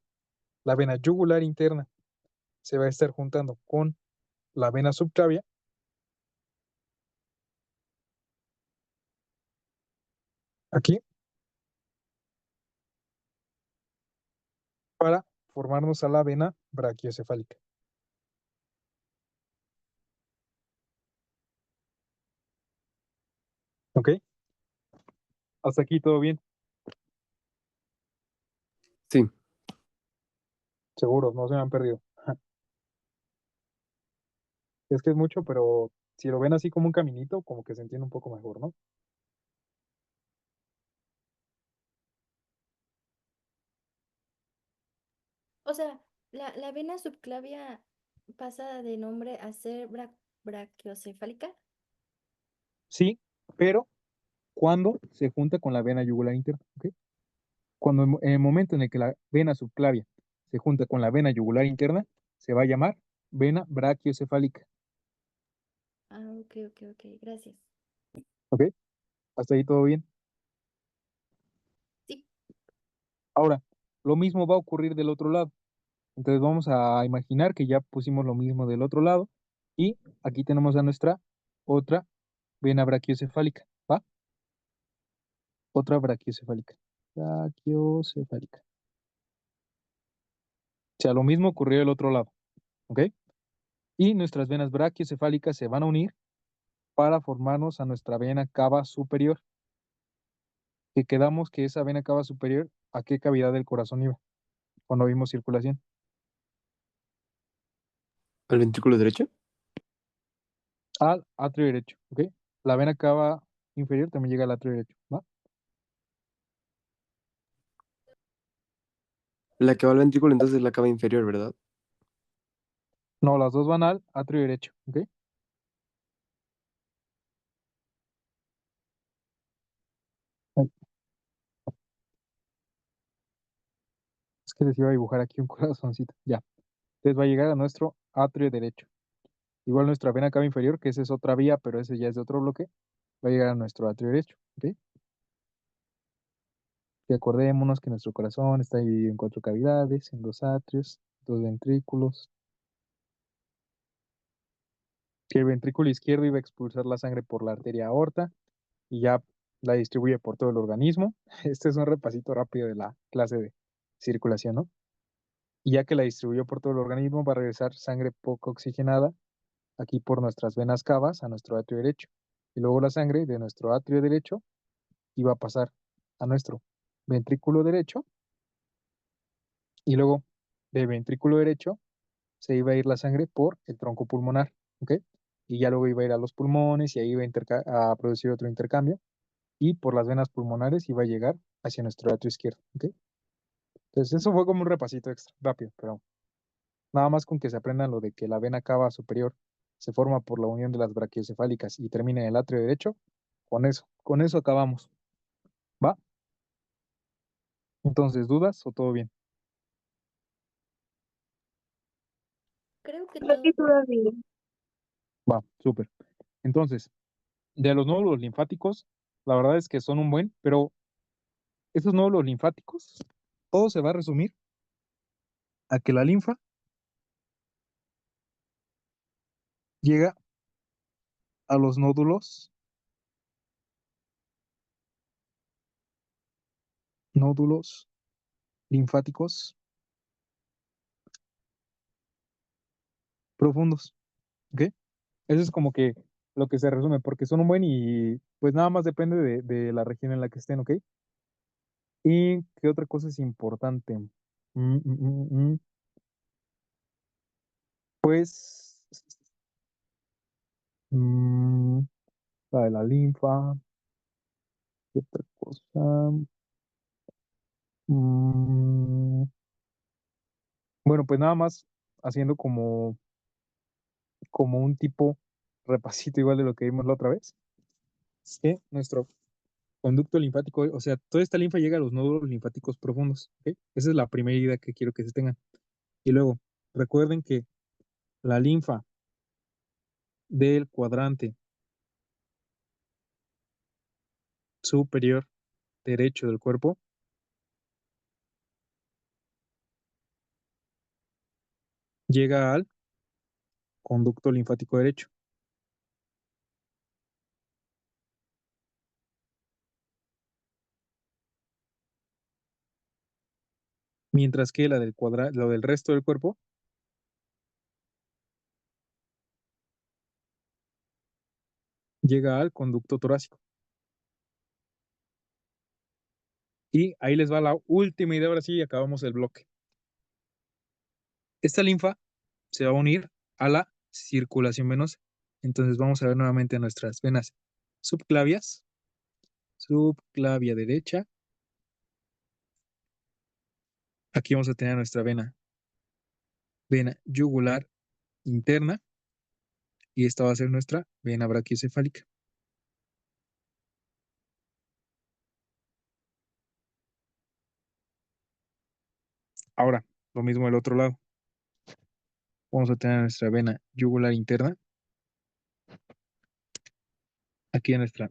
La vena yugular interna se va a estar juntando con la vena subclavia aquí para formarnos a la vena brachiocefálica. ¿Ok? Hasta aquí todo bien. Sí. Seguros, no se me han perdido. Es que es mucho, pero si lo ven así como un caminito, como que se entiende un poco mejor, ¿no? O sea, la vena subclavia pasa de nombre a ser brachiocefálica. Sí, pero cuando se junta con la vena yugular interna, ¿ok? Cuando en el momento en el que la vena subclavia se junta con la vena yugular interna, se va a llamar vena brachiocefálica, Ah, ok, ok, ok, gracias. ¿ok? Hasta ahí todo bien. Sí, Ahora, lo mismo va a ocurrir del otro lado. Entonces vamos a imaginar que ya pusimos lo mismo del otro lado y aquí tenemos a nuestra otra vena brachiocefálica, ¿va? Otra brachiocefálica. Brachiocefálica. O sea, lo mismo ocurrió del otro lado, ¿ok? Y nuestras venas brachiocefálicas se van a unir para formarnos a nuestra vena cava superior, que quedamos que esa vena cava superior, ¿a qué cavidad del corazón iba? Cuando vimos circulación. ¿Al ventrículo derecho? Al atrio derecho, ¿ok? La vena cava inferior también llega al atrio derecho, ¿va? La que va al ventrículo entonces es la cava inferior, ¿verdad? No, las dos van al atrio derecho, ¿ok? Ay, es que les iba a dibujar aquí un corazoncito, ya. Entonces va a llegar a nuestro atrio derecho. Igual nuestra vena cava inferior, que esa es otra vía, pero ese ya es de otro bloque, va a llegar a nuestro atrio derecho, ¿ok? Y acordémonos que nuestro corazón está dividido en 4 cavidades, en 2 atrios, 2 ventrículos. Que el ventrículo izquierdo iba a expulsar la sangre por la arteria aorta y ya la distribuye por todo el organismo. Este es un repasito rápido de la clase de circulación, ¿no? Y ya que la distribuyó por todo el organismo, va a regresar sangre poco oxigenada aquí por nuestras venas cavas a nuestro atrio derecho. Y luego la sangre de nuestro atrio derecho iba a pasar a nuestro ventrículo derecho y luego del ventrículo derecho se iba a ir la sangre por el tronco pulmonar, ¿ok? Y ya luego iba a ir a los pulmones y ahí iba a producir otro intercambio y por las venas pulmonares iba a llegar hacia nuestro atrio izquierdo, ¿ok? Entonces eso fue como un repasito extra, rápido, pero nada más con que se aprendan lo de que la vena cava superior se forma por la unión de las brachiocefálicas y termina en el atrio derecho, con eso acabamos, ¿va? Entonces, ¿dudas o todo bien? creo que Creo todo. que todo bien. Va, súper. Entonces, de los nódulos linfáticos, La verdad es que son un buen, pero esos nódulos linfáticos, todo se va a resumir a que la linfa llega a los nódulos linfáticos profundos, ¿ok? Eso es como que lo que se resume, porque son un buen y pues nada más depende de la región en la que estén, ¿ok? ¿Y qué otra cosa es importante? Pues mm, la de la linfa, ¿qué otra cosa? Mm, bueno, pues nada más haciendo como un tipo repasito igual de lo que vimos la otra vez. Es que nuestro conducto linfático, o sea, toda esta linfa llega a los nódulos linfáticos profundos, ¿ok? Esa es la primera idea que quiero que se tengan. Y luego, recuerden que la linfa del cuadrante superior derecho del cuerpo llega al conducto linfático derecho, mientras que lo del resto del cuerpo llega al conducto torácico. Y ahí les va la última idea, ahora sí, acabamos el bloque. Esta linfa se va a unir a la circulación venosa. Entonces vamos a ver nuevamente nuestras venas subclavias, subclavia derecha. Aquí vamos a tener nuestra vena yugular interna y esta va a ser nuestra vena brachiocefálica. Ahora, lo mismo del otro lado. Vamos a tener nuestra vena yugular interna. Aquí en nuestra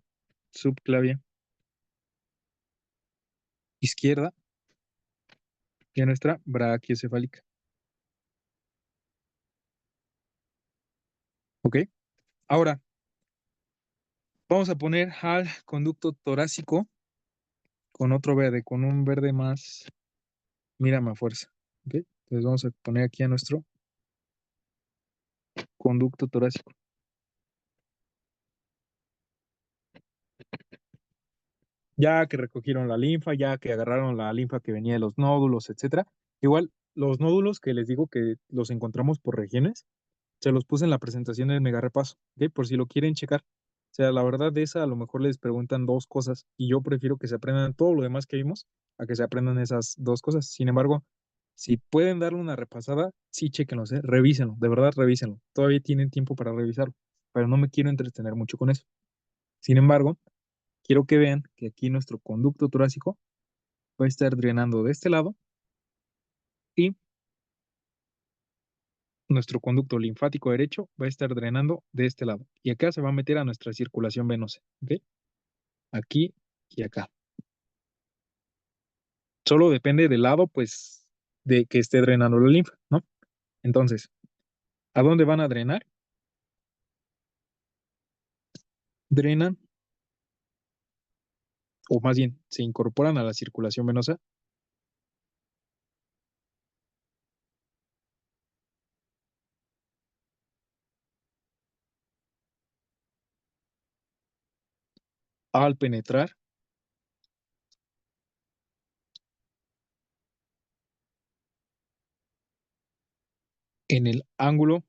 subclavia izquierda y en nuestra brachiocefálica. ¿Ok? Ahora, vamos a poner al conducto torácico con otro verde, con un verde más, mírame a fuerza. ¿Ok? Entonces vamos a poner aquí a nuestro conducto torácico. Ya que recogieron la linfa, ya que agarraron la linfa que venía de los nódulos, etcétera. Igual, los nódulos que les digo que los encontramos por regiones, se los puse en la presentación del mega repaso, ¿ok? Por si lo quieren checar. O sea, la verdad de esa a lo mejor les preguntan dos cosas y yo prefiero que se aprendan todo lo demás que vimos a que se aprendan esas dos cosas. Sin embargo, si pueden darle una repasada, sí, chéquenlo, revísenlo, de verdad revísenlo. Todavía tienen tiempo para revisarlo, pero no me quiero entretener mucho con eso. Sin embargo, quiero que vean que aquí nuestro conducto torácico va a estar drenando de este lado y nuestro conducto linfático derecho va a estar drenando de este lado. Y acá se va a meter a nuestra circulación venosa. ¿Ok? Aquí y acá. Solo depende del lado, pues, de que esté drenando la linfa, ¿no? Entonces, ¿a dónde van a drenar? Drenan, o más bien, se incorporan a la circulación venosa al penetrar en el ángulo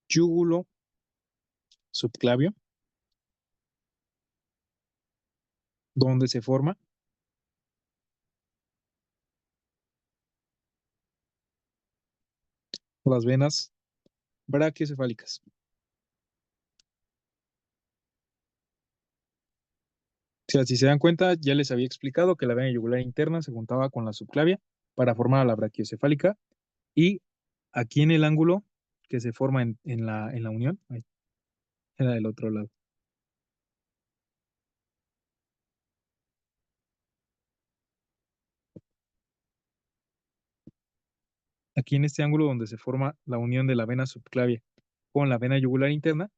yúgulo subclavio, donde se forman las venas brachiocefálicas. O sea, si se dan cuenta, ya les había explicado que la vena yugular interna se juntaba con la subclavia para formar a la brachiocefálica y aquí en el ángulo que se forma en la unión, Era del otro lado. Aquí en este ángulo donde se forma la unión de la vena subclavia con la vena yugular interna,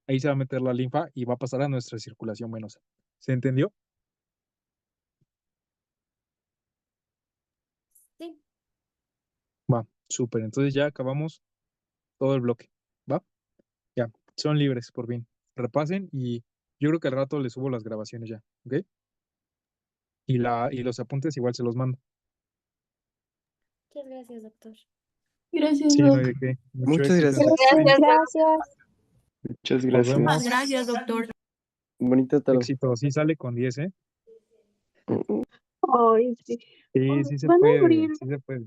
ahí se va a meter la linfa y va a pasar a nuestra circulación venosa. ¿Se entendió? Sí, Va, súper. Entonces ya acabamos todo el bloque. ¿Va? Ya, son libres por fin. Repasen y yo creo que al rato les subo las grabaciones ya, ¿ok? Y los apuntes igual se los mando. muchas gracias, doctor. Gracias, Sí, no Doc. hay de qué. Mucho Muchas éxito en su gracias. examen. Gracias. Muchas Nos gracias. vemos. Gracias, doctor. Bonita tarde. Éxito. Sí sale con 10, ¿eh? Ay, sí. Sí, sí se ¿Van a puede. abrir, Sí se puede.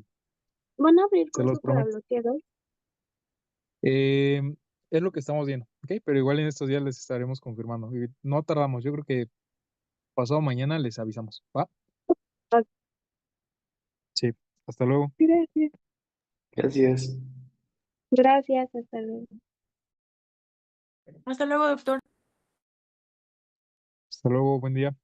van a abrir Se los curso para prometo. bloqueador? Eh, es lo que estamos viendo, ¿ok? Pero igual en estos días les estaremos confirmando. Y no tardamos. Yo creo que pasado mañana les avisamos. ¿Va? Ok. Sí. Hasta luego. Gracias. Gracias. Gracias, hasta luego. Hasta luego, doctor. Hasta luego. Buen día.